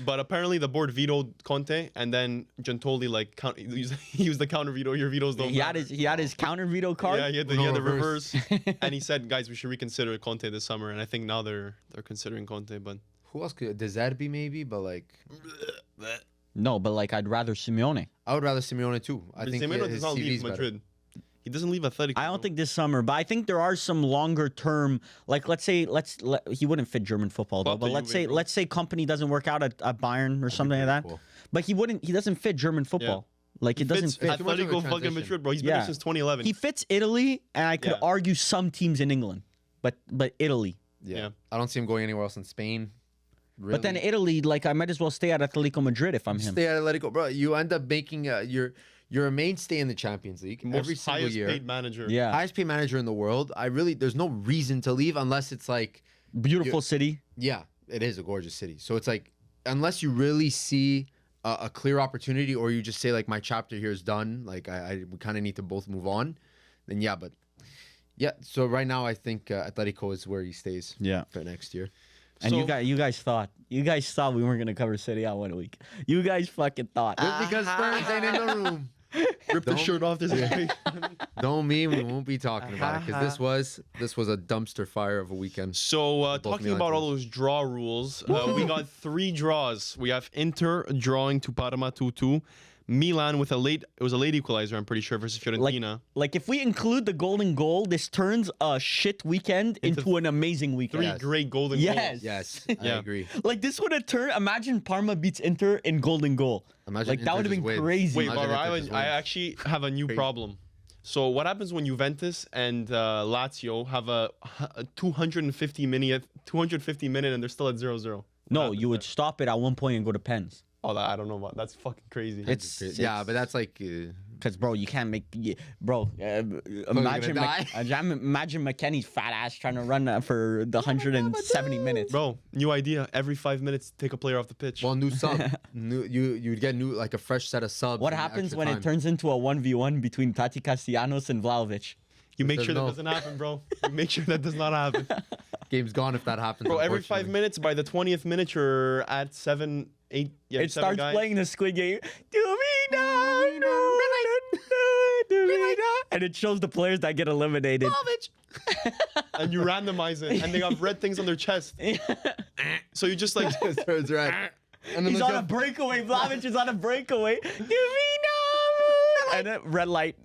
But apparently the board vetoed Conte, and then Gentoli like he used the counter veto. Your vetoes don't. He matter. had his counter veto card. Yeah, he had No the reverse. reverse, and he said, "Guys, we should reconsider Conte this summer." And I think now they're considering Conte, but Who else could? De Zerbi maybe, but like No, but like I'd rather Simeone. I would rather Simeone too. I think Semedo his does not CV's leave better. Madrid. He doesn't leave Atletico. I don't think this summer, but I think there are some longer term. Like let's say he wouldn't fit German football though. Well, But the Juve, bro. let's say company doesn't work out at Bayern or something like that. cool. But he doesn't fit German football. Like it doesn't Fits fit. too much of a Atletico fucking transition. Madrid, bro. He's been Yeah. there since 2011. He fits Italy, and I could Yeah. argue some teams in England, but Italy. Yeah. Yeah. I don't see him going anywhere else in Spain. Really. But then Italy, like I might as well stay at Atletico Madrid if I'm him. Stay at Atletico, bro. You end up making you're a mainstay in the Champions League Most every single highest year. paid manager. Yeah, Highest paid manager in the world. There's no reason to leave unless it's like, beautiful city. yeah, it is a gorgeous city. So it's like, unless you really see a clear opportunity, or you just say like, my chapter here is done. Like we kind of need to both move on. Then yeah, but yeah. So right now I think Atletico is where he stays. Yeah. For next year. And So- you guys thought we weren't gonna cover City out 1 week. You guys fucking thought. Because Spurs ain't in the room. Rip the Don't- shirt off this guy. Don't mean we won't be talking about it, because this was a dumpster fire of a weekend. So Both talking Milan about all teams. those draw rules, we got 3 draws. We have Inter drawing to Parma 2-2. Milan with it was a late equalizer, I'm pretty sure, versus Fiorentina. Like if we include the golden goal, this turns a shit weekend into an amazing weekend. 3 great golden Yes. goals. Yes, I Yeah. agree. Like this would have turned. Imagine Parma beats Inter in golden goal. Imagine Like that Inter would have just been wins. crazy. Wait, Imagine but Inter just I wins. actually have a new problem. So what happens when Juventus and Lazio have a 250 minute and they're still at 0-0? No, you would stop it at one point and go to pens. Oh, that I don't know about. That's fucking crazy. Yeah, but that's like Because, bro, you can't make. Bro, imagine McKennie's fat ass trying to run for the 170 minutes. Bro, new idea. Every 5 minutes, take a player off the pitch. new sub. You'd get like a fresh set of subs. What in happens extra when time. it turns into a 1v1 between Tati Castellanos and Vlahovic? You make says sure that no? doesn't happen, bro. You make sure that does not hapen. Game's gone if that happens. Bro, every 5 unfortunately. minutes, by the 20th minute, you're at 7, 8. Yeah, It 7 starts guys. playing the Squid Game. Do me now, do me now. And it shows the players that get eliminated. And you randomize it, and they have red things on their chest. So you just like. Turns red. And then He's look on a up- breakaway. Vlahovic is on a breakaway. Do me now. And then red light.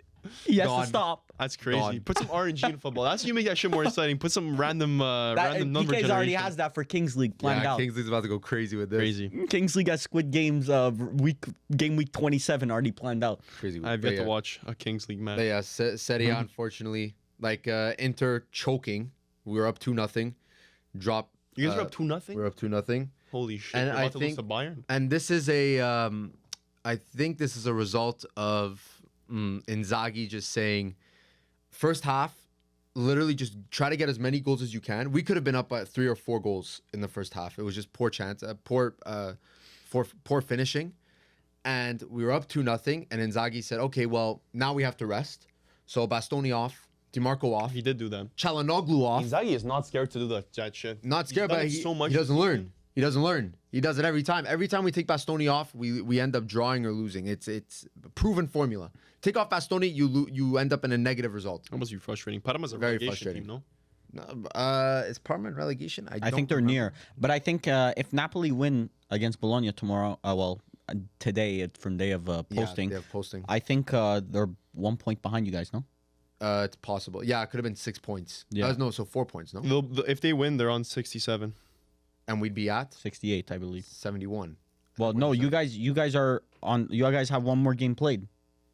He has Gone. to stop. That's crazy. Gone. Put some RNG in football. That's how you make that shit more exciting. Put some random random number PK's already generation. has that for Kings League planned Yeah, out. Kings League's about to go crazy with this. Crazy. Kings League has Squid Games game week 27 already planned out. Crazy. I've But yet yeah. to watch a Kings League match. But yeah, Serie, unfortunately, like Inter choking. We were up 2-0. Drop. You guys are up 2-0. We're up 2-0. Holy shit! And We're I about to lose think- to Bayern. And this is I think this is a result of Inzaghi just saying, first half, literally just try to get as many goals as you can. We could have been up by 3 or 4 goals in the first half. It was just poor chance, poor finishing. And we were up 2-0. And Inzaghi said, okay, well, now we have to rest. So Bastoni off, DiMarco off, He did do that. Çalhanoğlu off. Inzaghi is not scared to do that shit. Not scared, He's done but it he, so much he doesn't this learn. season. He doesn't learn. He does it every time. Every time we take Bastoni off, we end up drawing or losing. It's a proven formula. Take off Bastoni, you end up in a negative result. That must be frustrating. Parma's a Very relegation frustrating. team, no? No, is Parma in relegation? I think they're near. But I think if Napoli win against Bologna tomorrow, today from day of posting, Yeah, they have posting. I think they're 1 point behind you guys, no? It's possible. Yeah, it could have been 6 points. Yeah. No, so 4 points, no? If they win, they're on 67. And we'd be at 68, I believe. 71. Well, no, you guys are on. You guys have one more game played.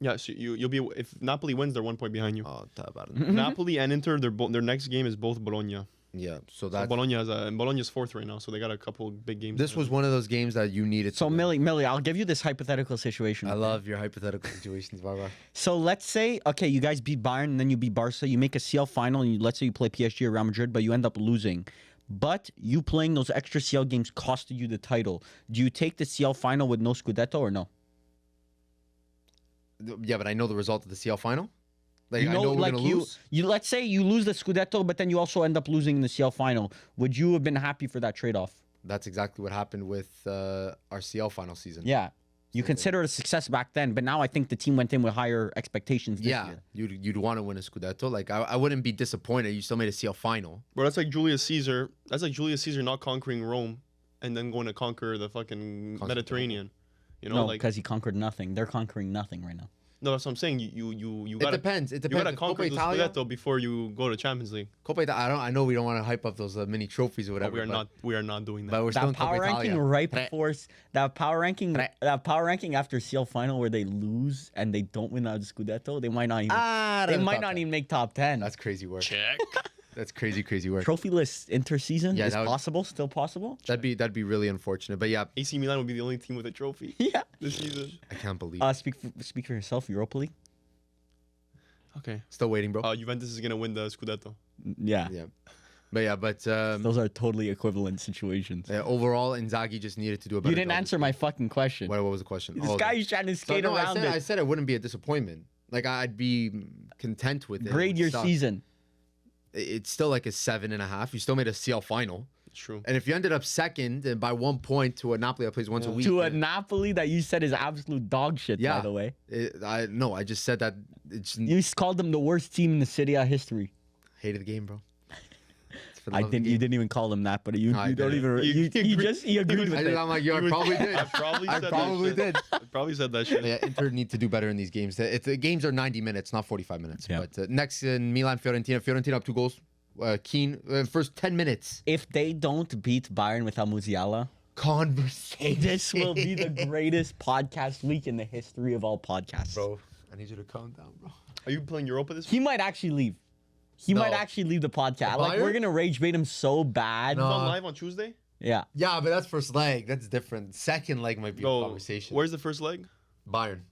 Yeah, so you'll be if Napoli wins, they're 1 point behind you. Oh, about it. Napoli and Inter, their next game is both Bologna. Yeah. So So that Bologna's fourth right now, so they got a couple big games. this was one of those games that you needed. So to win. Millie, I'll give you this hypothetical situation. I love your hypothetical situations, Barbara. So let's say, okay, you guys beat Bayern and then you beat Barca. You make a CL final, and let's say you play PSG or Real Madrid, but you end up losing. But you playing those extra CL games costed you the title. Do you take the CL final with no Scudetto or no? Yeah, but I know the result of the CL final. Like You I know, know we're like gonna you, lose. you let's say you lose the Scudetto, but then you also end up losing in the CL final. Would you have been happy for that trade-off? That's exactly what happened with our CL final season. Yeah. You consider it a success back then, but now I think the team went in with higher expectations this Yeah, year. you'd want to win a Scudetto. Like I wouldn't be disappointed. You still made a CL final. Bro, that's like Julius Caesar. That's like Julius Caesar not conquering Rome and then going to conquer the fucking Mediterranean. You know, No, like because he conquered nothing. They're conquering nothing right now. no, that's what I'm saying. You It gotta depends. It you depends. gotta If conquer Coppa the Italia, Scudetto before you go to Champions League. Coppa Italia, I know we don't want to hype up those mini trophies or But whatever. we are not doing that. But we're still in That power Coppa ranking Italia. right before that power ranking after CL final where they lose and they don't win out the Scudetto, they might not even they might not even make top 10. That's crazy work. Check. That's crazy work. Trophy list interseason Yeah, is that would- possible, still possible. That'd be really unfortunate. But yeah, AC Milan will be the only team with a trophy Yeah. this season. I can't believe. Speak for yourself. Europa League. Okay. Still waiting, bro. Juventus is gonna win the Scudetto. Yeah. Yeah. But Those are totally equivalent situations. overall, Inzaghi just needed to do a better You didn't job. answer my fucking question. What was the question? This guy's trying to skate no, around I it. said it wouldn't be a disappointment. Like I'd be content with it. Grade It your would suck. season. It's still like a 7.5. You still made a CL final. It's true. And if you ended up second and by 1 point to a Napoli that plays once a week. To a Napoli that you said is absolute dog shit, Yeah. by the way. I just said that it's You called them the worst team in the Serie A history. hated the game, bro. It's for the I love of the didn't. You game. didn't even call them that, but you, No, I you don't didn't. even. He agreed with it. I'm like, yo, I probably did. I probably I said probably that shit. did. I probably said that shit. Yeah, Inter need to do better in these games. The games are 90 minutes, not 45 minutes. Yeah. But next in Milan, Fiorentina up 2 goals. Keane, first 10 minutes. If they don't beat Bayern without Musiala, Conversation. this will be the greatest podcast week in the history of all podcasts. Bro, I need you to calm down, bro. Are you playing Europa this He week? might actually leave. He might No. actually leave the podcast. Like we're Bayern? gonna rage bait him so bad. No. It's on live on Tuesday? Yeah. Yeah, but that's first leg. That's different. Second leg might be a Bro, conversation. where's the first leg? Bayern?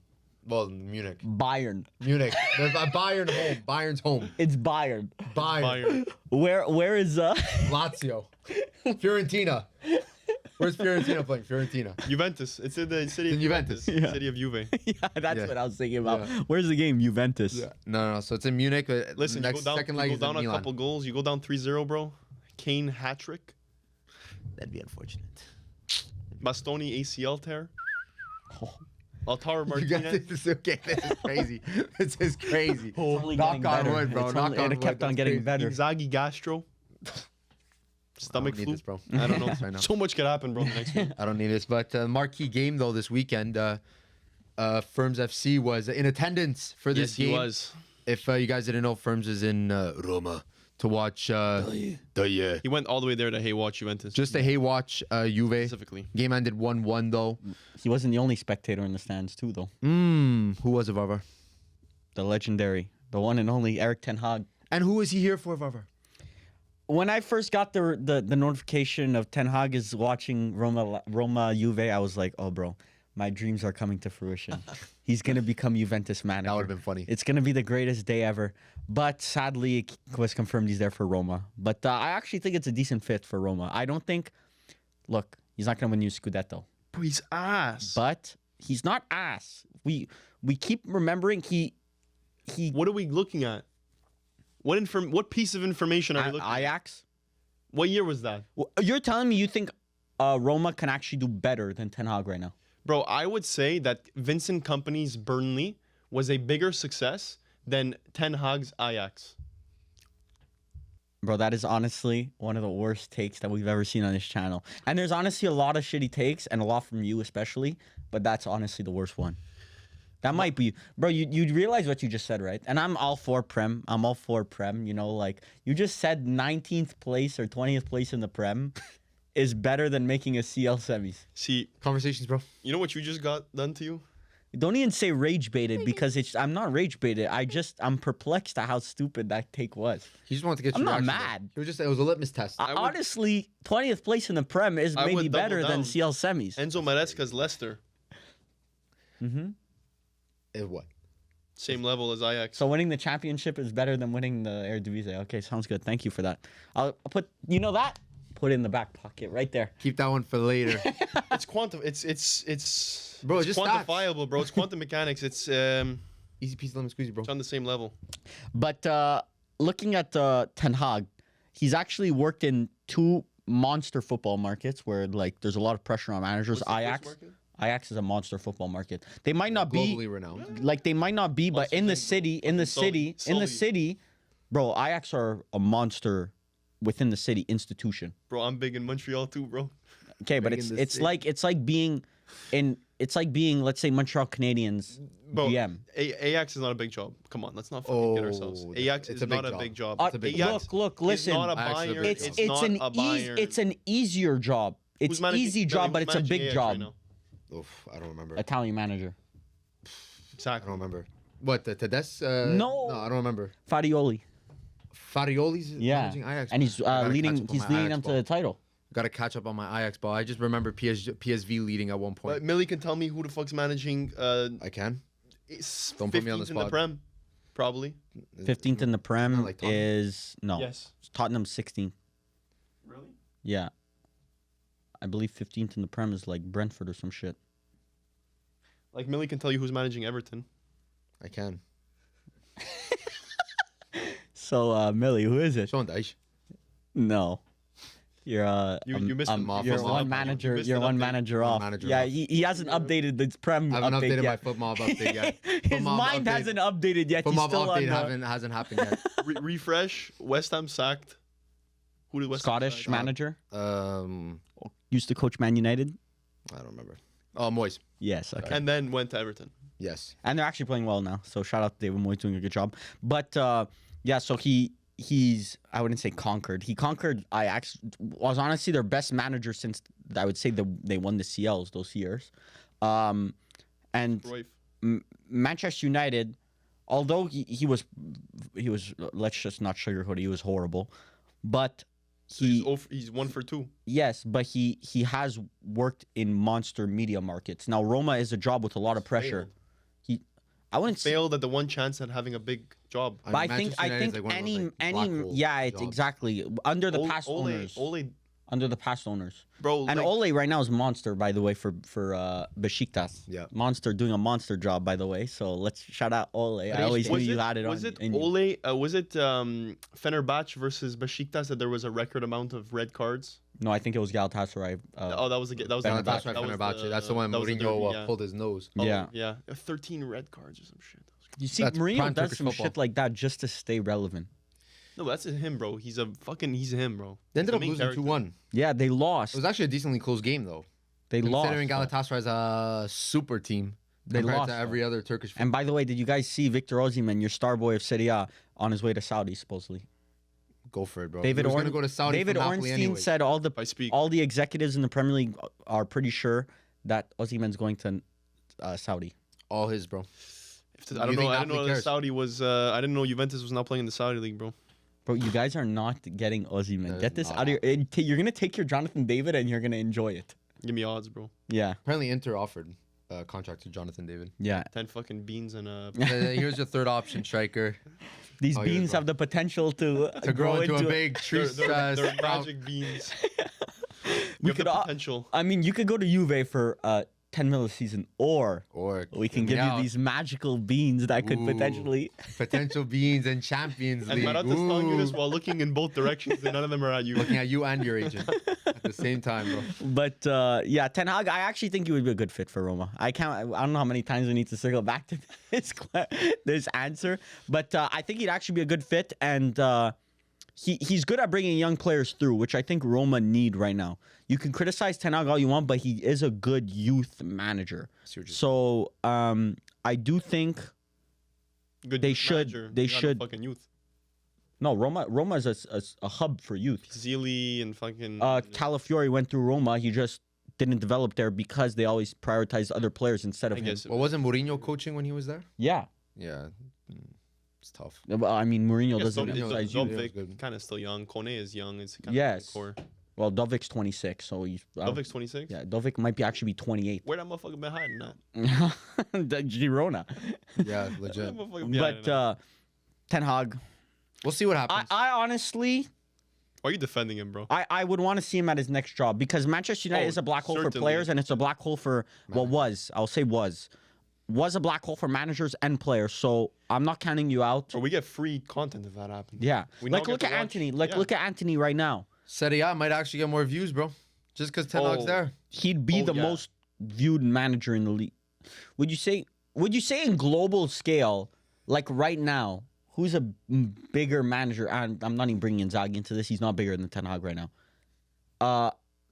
Well, Munich. Bayern. Munich. Bayern home. Bayern's home. It's Bayern. Bayern. Bayern. Where is Lazio. Fiorentina. Where's Fiorentina playing? Fiorentina. Juventus. It's in the city In of Juventus. Yeah. City of Juve. Yeah, that's Yeah. what I was thinking about. Yeah. Where's the game? Juventus. No. So it's in Munich. Listen, next you go down, second you leg go is down in a Milan. couple goals. You go down 3-0, bro. Kane hat trick. That'd be unfortunate. Bastoni ACL tear. Altaro You guys, Martinez. this is okay. This is crazy. This is crazy. Only Knock getting on better. wood, bro. It's Knock only- on and it wood. kept on That's getting crazy. better. Inzaghi gastro. Stomach I don't need flu. this, bro. I don't know. Right now. So much could happen, bro. The next week. I don't need this. But marquee game though this weekend, Firms FC was in attendance for this Yes, game. he was. If you guys didn't know, Firms is in Roma to watch. He went all the way there to watch Juventus. Just a watch Juve. specifically. Game ended 1-1 though. He wasn't the only spectator in the stands too, though. Who was it, Varvar? The legendary, the one and only Eric Ten Hag. And who is he here for, Varvar? When I first got the notification of Ten Hag is watching Roma Juve, I was like, oh, bro, my dreams are coming to fruition. He's going to become Juventus manager. That would have been funny. It's going to be the greatest day ever. But sadly, it was confirmed he's there for Roma. But I actually think it's a decent fit for Roma. I don't think, look, he's not going to win you Scudetto. Bro, he's ass. But he's not ass. We keep remembering he What are we looking at? What piece of information are we looking at? Ajax. What year was that? You're telling me you think Roma can actually do better than Ten Hag right now? Bro, I would say that Vincent Kompany's Burnley was a bigger success than Ten Hag's Ajax. Bro, that is honestly one of the worst takes that we've ever seen on this channel. And there's honestly a lot of shitty takes, and a lot from you especially, but that's honestly the worst one. That might be, bro. You realize what you just said, right? And I'm all for Prem. I'm all for Prem. You know, like you just said, 19th place or 20th place in the Prem is better than making a CL semis. See, Conversations, bro. you know what you just got done to you? Don't even say rage baited because I'm not rage baited. I'm perplexed at how stupid that take was. He just wanted to get I'm your not reaction, though. mad. It was a litmus test. Honestly, 20th place in the Prem is I maybe would double better than down. CL semis. Enzo Maresca's Leicester, What? same level as Ajax. So winning the championship is better than winning the Eredivisie. Okay, sounds good. Thank you for that. I'll put that. Put it in the back pocket right there. Keep that one for later. It's quantum. It's Bro, it's just stats. quantifiable, bro. It's quantum mechanics. It's Easy piece, lemon squeezy, bro. it's on the same level. But looking at Ten Hag, he's actually worked in two monster football markets where like there's a lot of pressure on managers. What's the first Ajax. market? Ajax is a monster football market. They might not Globally be renowned. like they might not be, but Monster in the thing, bro. city, Sully. bro, Ajax are a monster within the city institution. Bro, I'm big in Montreal too, bro. Okay, but Big in the it's city. like being let's say Montreal Canadiens Bro, GM. Ajax is not a big job. Come on, let's not fucking get ourselves. Oh, Ajax it's is a big not a job. big job. It's a big Ajax job. Look, is listen. not a Ajax is a Bayern. big It's job. not a Bayern. it's an easier job. It's Who's managing- easy Billy, job, but who's it's a managing big Ajax job. right now? Oof, I don't remember. Italian manager. I Exactly. don't remember. What, the Tedesco? No. No, I don't remember. Farioli. Farioli's Yeah. managing Ajax. And he's I gotta catch leading up on he's my leading Ajax them to ball. the title. Gotta catch up on my Ajax ball. I just remember PSV leading at one point. But Millie can tell me who the fuck's managing. I can. Don't put me on the 15th in the spot. Prem, probably. 15th in the Prem Not like Tottenham. is no. Yes. Tottenham 16th. Really? Yeah. I believe 15th in the Prem is like Brentford or some shit. Like Millie can tell you who's managing Everton. I can. So Millie, who is it? Sean Dyche. No. You're You missed him off. You're Missed one an update. manager. You missed You're an one update. manager One off. manager Yeah, off. he hasn't updated the Prem I haven't update updated my yet. FootMob update yet. His FootMob mind update- hasn't updated yet. He's FootMob still update on hasn't happened yet. Refresh. West Ham sacked. Who did West Ham Scottish sack? manager. Used to coach Man United. I don't remember. Oh, Moyes. Yes. Okay. And then went to Everton. Yes. And they're actually playing well now. So shout out to David Moyes doing a good job. But yeah, so he's I wouldn't say conquered. He conquered Ajax. Was honestly their best manager since I would say they won the CLs those years. And Cruyff. Manchester United, although he was let's just not sugarcoat it, he was horrible. But So he's 1 for 2. yes, but he has worked in monster media markets. Now Roma is a job with a lot of pressure. I wouldn't say Failed at the one chance at having a big job. But I think Manchester United is like one of those, like, black hole yeah, it's jobs. exactly under the past Ole, owners. Ole, Under the past owners. bro. And like, Ole right now is monster, by the way, for Besiktas. Yeah. Monster doing a monster job, by the way. So let's shout out Ole. I always knew was you it, had it was on. it in you. Ole? Was it Fenerbahce versus Besiktas that there was a record amount of red cards? No, I think it was Galatasaray. Oh, that was the Fenerbahce. That's right, that was Fenerbahce. That's the one that was the Mourinho derby, yeah. pulled his nose. Oh, Yeah. yeah, 13 red cards or some shit. That was You see, That's Mourinho prime does Turkish some football. shit like that just to stay relevant. No, that's him, bro. He's him, bro. They ended He's up the main losing character. 2-1. Yeah, they lost. It was actually a decently close game, though. They lost. Considering though. Galatasaray is a super team They compared lost, to every other Turkish. And by the way, did you guys see Victor Osimhen, your star boy of Serie A, on his way to Saudi, supposedly? Go for it, bro. David he was going to go to Saudi David from Napoli Ornstein anyway. said I speak. all the executives in the Premier League are pretty sure that Osimhen's going to Saudi. All his, bro. I don't You know. think I didn't know Napoli that cares? Saudi was. I didn't know Juventus was not playing in the Saudi league, bro. Bro, you guys are not getting Osimhen. That Get is this not out of your... You're going to take your Jonathan David and you're going to enjoy it. Give me odds, bro. Yeah, Apparently, Inter offered a contract to Jonathan David. yeah. 10 fucking beans and Here's your third option striker These Oh, yeah, beans bro. have the potential to to grow into a big tree. they're sprout. magic beans. We You have could the all- potential. I mean, you could go to Juve for 10 mil a season, or Or we can hear give me you out. these magical beans that could Ooh. potentially... potential beans and Champions And League. Marata's telling you this Ooh. while looking in both directions, and none of them are at you. Looking at you and your agent at the same time, bro. But yeah, Ten Hag, I actually think he would be a good fit for Roma. I don't know how many times we need to circle back to this answer, but I think he'd actually be a good fit, and he's good at bringing young players through, which I think Roma need right now. You can criticize Ten Hag all you want, but he is a good youth manager. So I do think Good They youth should- manager. they You got should- fucking youth. no, Roma is a hub for youth. Zealy and fucking. Calafiori went through Roma. He just didn't develop there because they always prioritized other players instead of I him. guess. Well, wasn't Mourinho coaching when he was there? Yeah. Yeah, it's tough. Well, I mean, Mourinho doesn't Mourinho- emphasize you. Mourinho- Dovik good. kind of still young. Kone is young. It's kind Yes. of core. Well, Dovik's 26, so he's... Dovik's 26. Yeah, Dovik might be actually be 28. Where that motherfucker been hiding at? The Girona. Yeah, Where legit. that motherfucker been hiding But at? Ten Hag, We'll see what happens. I honestly... Why are you defending him, bro? I would want to see him at his next job because Manchester United Oh, is a black hole for certainly. players and it's a black hole for was a black hole for managers and players. So I'm not counting you out. Or we get free content if that happens. Yeah, We now like get look to at watch- Anthony. yeah. Look at Anthony right now. Serie A might actually get more views, bro. Just because Ten Hag's Oh. there. He'd be Oh, the yeah. most viewed manager in the league. Would you say? Would you say in global scale, like right now, who's a bigger manager? And I'm not even bringing Inzaghi into this. He's not bigger than Ten Hag right now.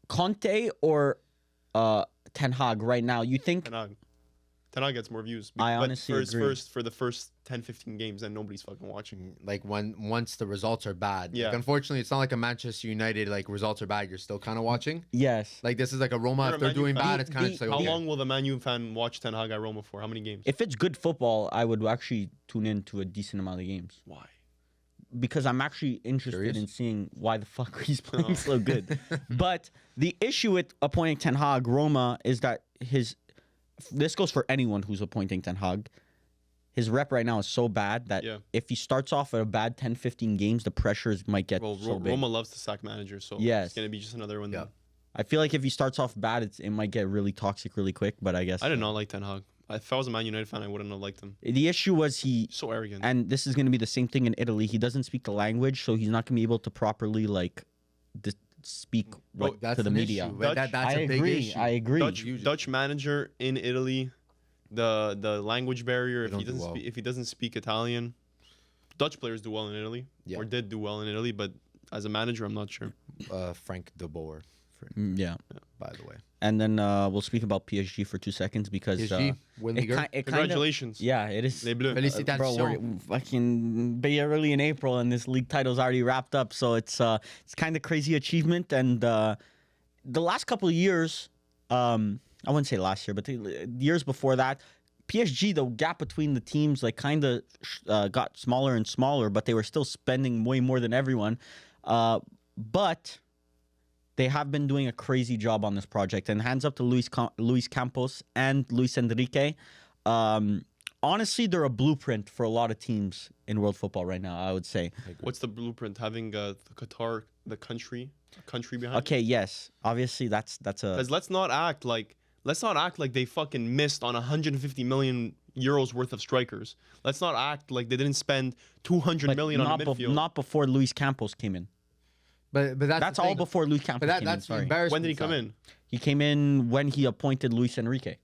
Conte or Ten Hag right now? You think? Ten Hag gets more views. I But honestly for his agree. for the first 10, 15 games, then nobody's fucking watching. Like once the results are bad. Yeah. Like, unfortunately, it's not like a Manchester United like results are bad. You're still kind of watching. Yes. Like this is like a Roma. You're If a they're Man U doing fan. bad, it's kind of The- just like How okay. long will the Man U fan watch Ten Hag at Roma for? How many games? If it's good football, I would actually tune in to a decent amount of games Why? because I'm actually interested Curious? in seeing why the fuck he's playing so good. But the issue with appointing Ten Hag Roma is that this goes for anyone who's appointing Ten Hag. His rep right now is so bad that Yeah. if he starts off at a bad 10, 15 games, the pressures might get Well, so big. Roma loves to sack managers, so Yes. it's gonna be just another one. Yeah. I feel like if he starts off bad, it might get really toxic really quick. But I guess I did not like Ten Hag. If I was a Man United fan, I wouldn't have liked him. the issue was he. So arrogant. And this is going to be the same thing in Italy. He doesn't speak the language, so he's not going to be able to properly speak Bro, that's to the an media. issue. That's I a big agree. issue. I agree. Dutch manager in Italy, the language barrier. If don't he do doesn't well. if he doesn't speak Italian, Dutch players do well in Italy, Yeah. or did do well in Italy. But as a manager, I'm not sure. Frank de Boer, Yeah. by the way. And then we'll speak about PSG for 2 seconds because PSG win it, Liga. ki- it kind of Congratulations. yeah, it is. Les Bleus. Félicitations. Bro, we're fucking barely in April, and this league title's already wrapped up. So it's kind of crazy achievement. And the last couple of years, I wouldn't say last year, but the years before that, PSG, the gap between the teams like kind of got smaller and smaller, but they were still spending way more than everyone. But they have been doing a crazy job on this project. And hands up to Luis Campos and Luis Enrique. Honestly, they're a blueprint for a lot of teams in world football right now, I would say. What's the blueprint? Having the Qatar, the country behind. Okay, yes. Obviously, that's a... Because let's not act like they fucking missed on 150 million euros worth of strikers. Let's not act like they didn't spend 200 but million on midfield. not before Luis Campos came in. But That's the all thing. before Luis Campos But came in, that's the sorry. embarrassment. When did he come side. in? He came in when he appointed Luis Enrique.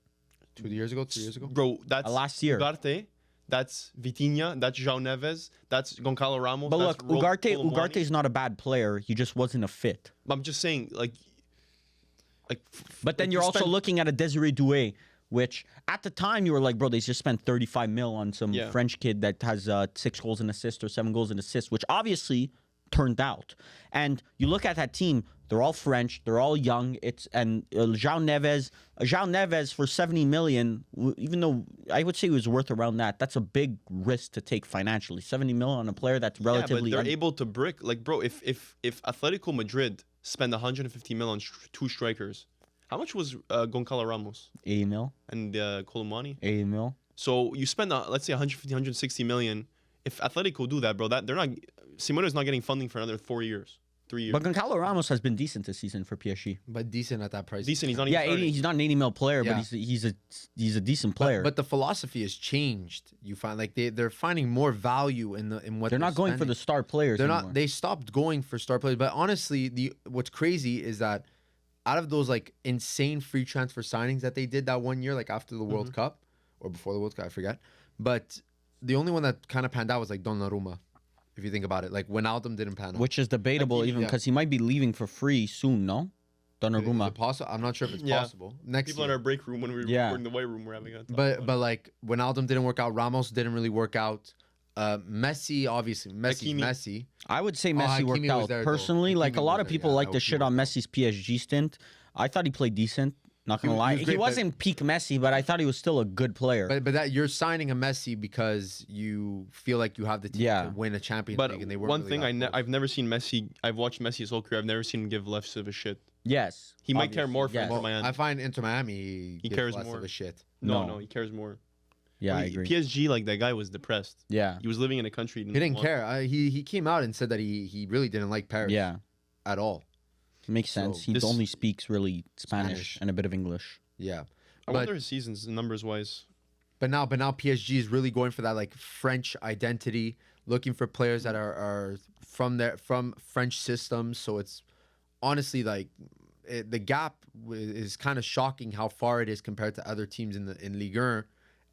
2 years ago, 3 years ago. Bro, that's Last year. Ugarte, that's Vitinha, that's João Neves, that's Goncalo Ramos. But that's look, Colomani. Ugarte's not a bad player. He just wasn't a fit. I'm just saying, like. But then like, you're you also spend- looking at a Desiree Doué, which at the time you were like, bro, they just spent 35 mil on some Yeah. French kid that has 6 goals and assists or 7 goals and assists, which obviously turned out. And you look at that team, they're all French, they're all young. João Neves for 70 million, even though I would say he was worth around that, that's a big risk to take financially. 70 mil on a player that's relatively Yeah, but they're able to brick. Like, bro, if Atletico Madrid spend 150 mil on 2 strikers, how much was Goncalo Ramos 80 mil, and Colomani? 80 mil. So you spend, let's say, 150, 160 million. If Atletico do that, bro, they're not. Simone's not getting funding for another 4 years, 3 years. But Goncalo Ramos has been decent this season for PSG. But decent at that price. Decent. He's not Yeah, even 80, he's not an 80 mil player, Yeah. but he's a decent player. But the philosophy has changed. You find like they're finding more value in what they're not going for spending. the star players They're anymore. not. They stopped going for star players. But honestly, what's crazy is that out of those like insane free transfer signings that they did that one year, like after the World Cup or before the World Cup, I forget. But the only one that kind of panned out was like Donnarumma. If you think about it, like Wijnaldum didn't pan out. Which is debatable, Like, even yeah. because he might be leaving for free soon. No, Is Donnarumma. it possible? I'm not sure if it's Yeah. possible. Next people year. in our break room when we were Yeah. in the white room. We're having a. But like Wijnaldum didn't work out. Ramos didn't really work out. Messi, obviously, Hakimi. Messi. I would say Messi Hakimi worked was out there, though. personally. Like a Hakimi lot was of there, people yeah, like to no, shit he on worked Messi's PSG stint. I thought he played decent. Not He gonna was- lie, he was great, he but- wasn't peak Messi, but I thought he was still a good player. But that you're signing a Messi because you feel like you have the team Yeah. to win a Champions But League, and they weren't one really thing that close. I've never seen Messi. I've watched Messi his whole career. I've never seen him give less of a shit. yes, He might care obviously, more for yes. Inter Well, Miami. I find Inter Miami He gives cares less more. of a shit. No. He cares more. Yeah, Well, I agree. PSG, like that guy was depressed. Yeah, He was living in a country. He didn't care. He came out and said that he really didn't like Paris. yeah, At all. makes sense. So He this- only speaks really Spanish, Spanish. and a bit of English. Yeah. I But- wonder his seasons numbers wise. But now PSG is really going for that like French identity, looking for players that are from French systems. So it's honestly like the gap is kind of shocking how far it is compared to other teams in Ligue 1,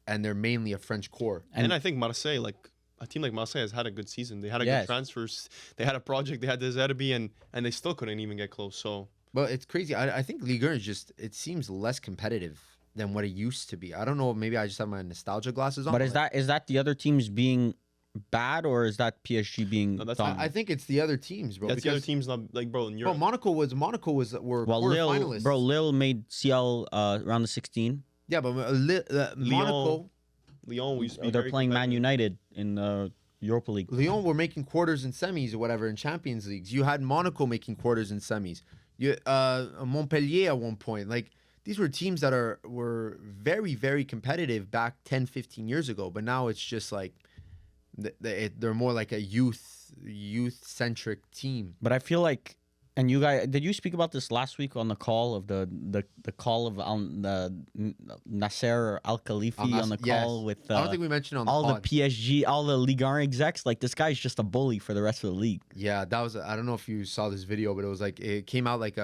and they're mainly a French core. And I think Marseille, like a team like Marseille, has had a good season. They had a Yes. good transfers. They had a project. They had the Zerbi, and they still couldn't even get close. So But it's crazy. I think Ligue 1 is just it seems less competitive than what it used to be. I don't know. Maybe I just have my nostalgia glasses on. But is that the other teams being bad, or is that PSG being No, that's dumb? I think it's the other teams, bro. that's the other because- teams. Not like bro in Bro, Europe. Monaco were well, quarterfinalists. Lille made CL round of 16. Yeah, but Monaco, Lyon, we used to be They're very playing Man competitive. United in Europa League. Lyon were making quarters and semis or whatever in Champions Leagues. You had Monaco making quarters and semis. You Montpellier at one point. Like these were teams that were very, very competitive back 10, 15 years ago. But now it's just like they're more like a youth-centric team. But I feel like, and you guys, did you speak about this last week on the call of the call of Nasser Al Khalifi on the call with I don't think we mentioned on the all pod. the PSG, all the Ligue 1 execs? Like, this guy's just a bully for the rest of the league. Yeah, that was. I don't know if you saw this video, but it was like it came out like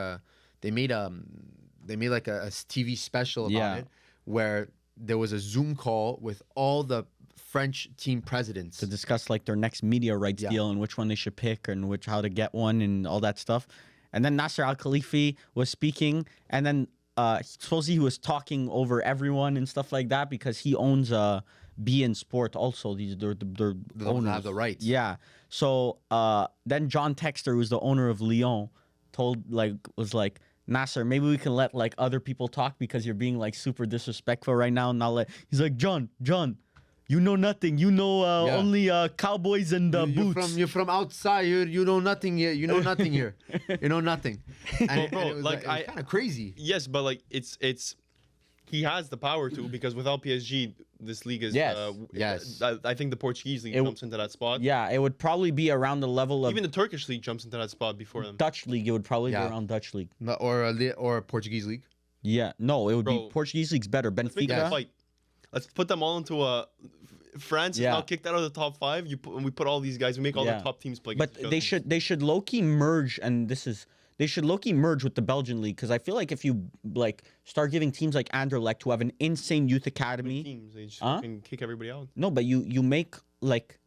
they made like a TV special about Yeah. it where there was a Zoom call with all the French team presidents. To discuss like their next media rights Yeah. deal and which one they should pick and how to get one and all that stuff. And then Nasser Al Khalifi was speaking, and then supposedly he was talking over everyone and stuff like that because he owns BN Sport also. They're The ones that owners. have the rights. Yeah. So then John Texter, who's the owner of Lyon, was like, Nasser, maybe we can let like other people talk because you're being like super disrespectful right now. He's like, John, you know nothing. You know Yeah. only cowboys and boots. You're from outside. You know nothing here. You know nothing here. You know nothing. And, Bro, it was like, like kind of crazy. Yes, but like it's he has the power to because without PSG, this league is Yes. Yes. I think the Portuguese league It- jumps into that spot. Yeah, it would probably be around the level of Even the Turkish league jumps into that spot before them. Dutch league. It would probably Yeah. be around Dutch league. Or a Portuguese league. Yeah, no, it would Bro, be Portuguese league's better. Let's make Benfica. that fight. Let's put them all into a. France is Yeah. now kicked out of the top 5. We put all these guys. We make all Yeah. the top teams play. But against each they other. should low key merge, and they should low key merge with the Belgian league because I feel like if you like start giving teams like Anderlecht who have an insane youth academy, teams. They just Huh? fucking kick everybody out. no, but you make like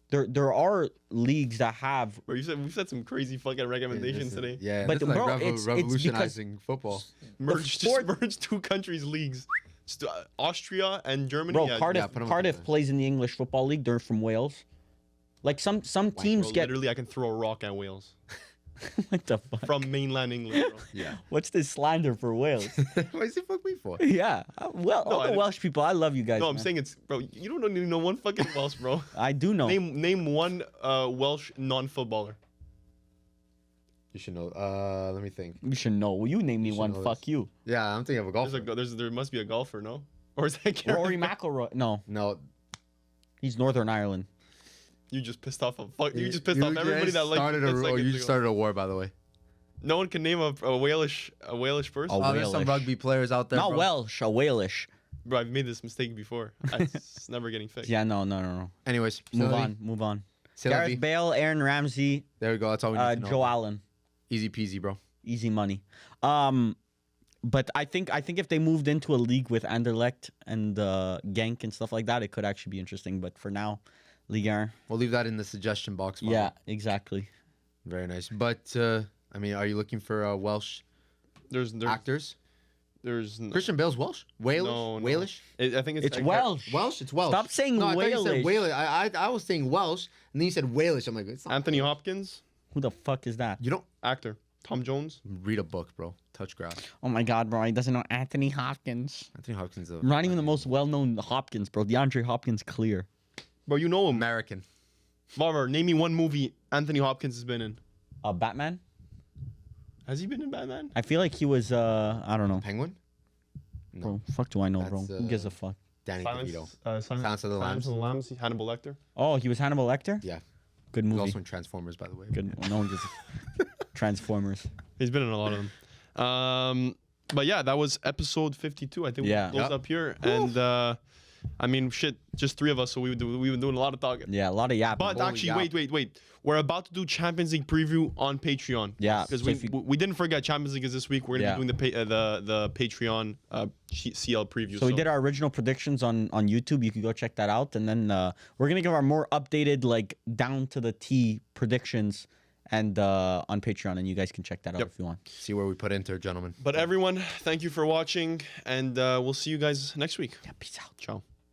there are leagues that have. Bro, we've said some crazy fucking recommendations today. Yeah, But this is like bro, it's because- revolutionizing football. Merge, sport- just merge 2 countries' leagues. Just, Austria and Germany. Bro, yeah, Cardiff put 'em Cardiff together. plays in the English Football League. They're from Wales. Like some teams Bro, get literally, I can throw a rock at Wales what the fuck? from mainland England. Bro. Yeah. What's this slander for Wales? What is it fuck me for? Yeah, well, No, all I the didn't- Welsh people, I love you guys. No, I'm man. saying it's bro. You don't even know one fucking Welsh, bro. I do know. Name one Welsh non-footballer. You should know. Let me think. You should know. You name me should one. know Fuck this. you. Yeah, I'm thinking of a golfer. There must be a golfer, no? Or is that Gareth Rory Bale? McIlroy. No, No, he's Northern Ireland. You just pissed off you just pissed off everybody that liked started you 10 you seconds just ago. started a war, by the way. No one can name a Walish person. Oh, Oh, there's some Walish. rugby players out there. Not bro. Welsh, a Walish. Bro, I've made this mistake before. It's never getting fixed. Yeah, no. Anyways, Move on. C'est la vie. Gareth Bale, Aaron Ramsey, There we go. That's all we need to know. Joe Allen. Easy peasy, bro. Easy money. But I think if they moved into a league with Anderlecht and Genk and stuff like that, it could actually be interesting. But for now, Ligue 1. We'll leave that in the suggestion box. Bobby. Yeah, exactly. Very nice. But I mean, are you looking for Welsh There's actors? Christian Bale's Welsh? Walish? No, no. Walish? I think it's It's Welsh. Welsh? It's Welsh. Stop saying no, I thought you said Walish. Walish. I was saying Welsh, and then you said Walish. I'm like, it's not Anthony Hopkins, Who the fuck is that? You don't. actor. Tom Jones. Read a book, bro. Touch grass. Oh my God, bro. He doesn't know Anthony Hopkins. Anthony Hopkins is Not even the most well-known Hopkins, bro. DeAndre Hopkins, clear. Bro, you know him. American. Barber, name me one movie Anthony Hopkins has been in. Batman? Has he been in Batman? I feel like he was, I don't know. Penguin? Bro, fuck do I know, bro? That's, Who gives a fuck? Danny DeVito. Silence of the Lambs. Hannibal Lecter. Oh, he was Hannibal Lecter? Yeah. Good He's movie. also in Transformers, by the way. Good. No one gives a Transformers. He's been in a lot of them. But yeah, that was episode 52. I think Yeah. we closed up here. And I mean, shit, just three of us, so we've been doing a lot of talking. Yeah, a lot of yapping. But Holy actually, yap. wait. We're about to do Champions League preview on Patreon. Yeah, because so if you- we didn't forget Champions League is this week. We're gonna be doing the Patreon CL preview. So we did our original predictions on YouTube. You can go check that out, and then we're gonna give our more updated, like down to the T predictions, and on Patreon, and you guys can check that out if you want. See where we put Inter, gentlemen. But everyone, thank you for watching, and we'll see you guys next week. Yeah, peace out. Ciao.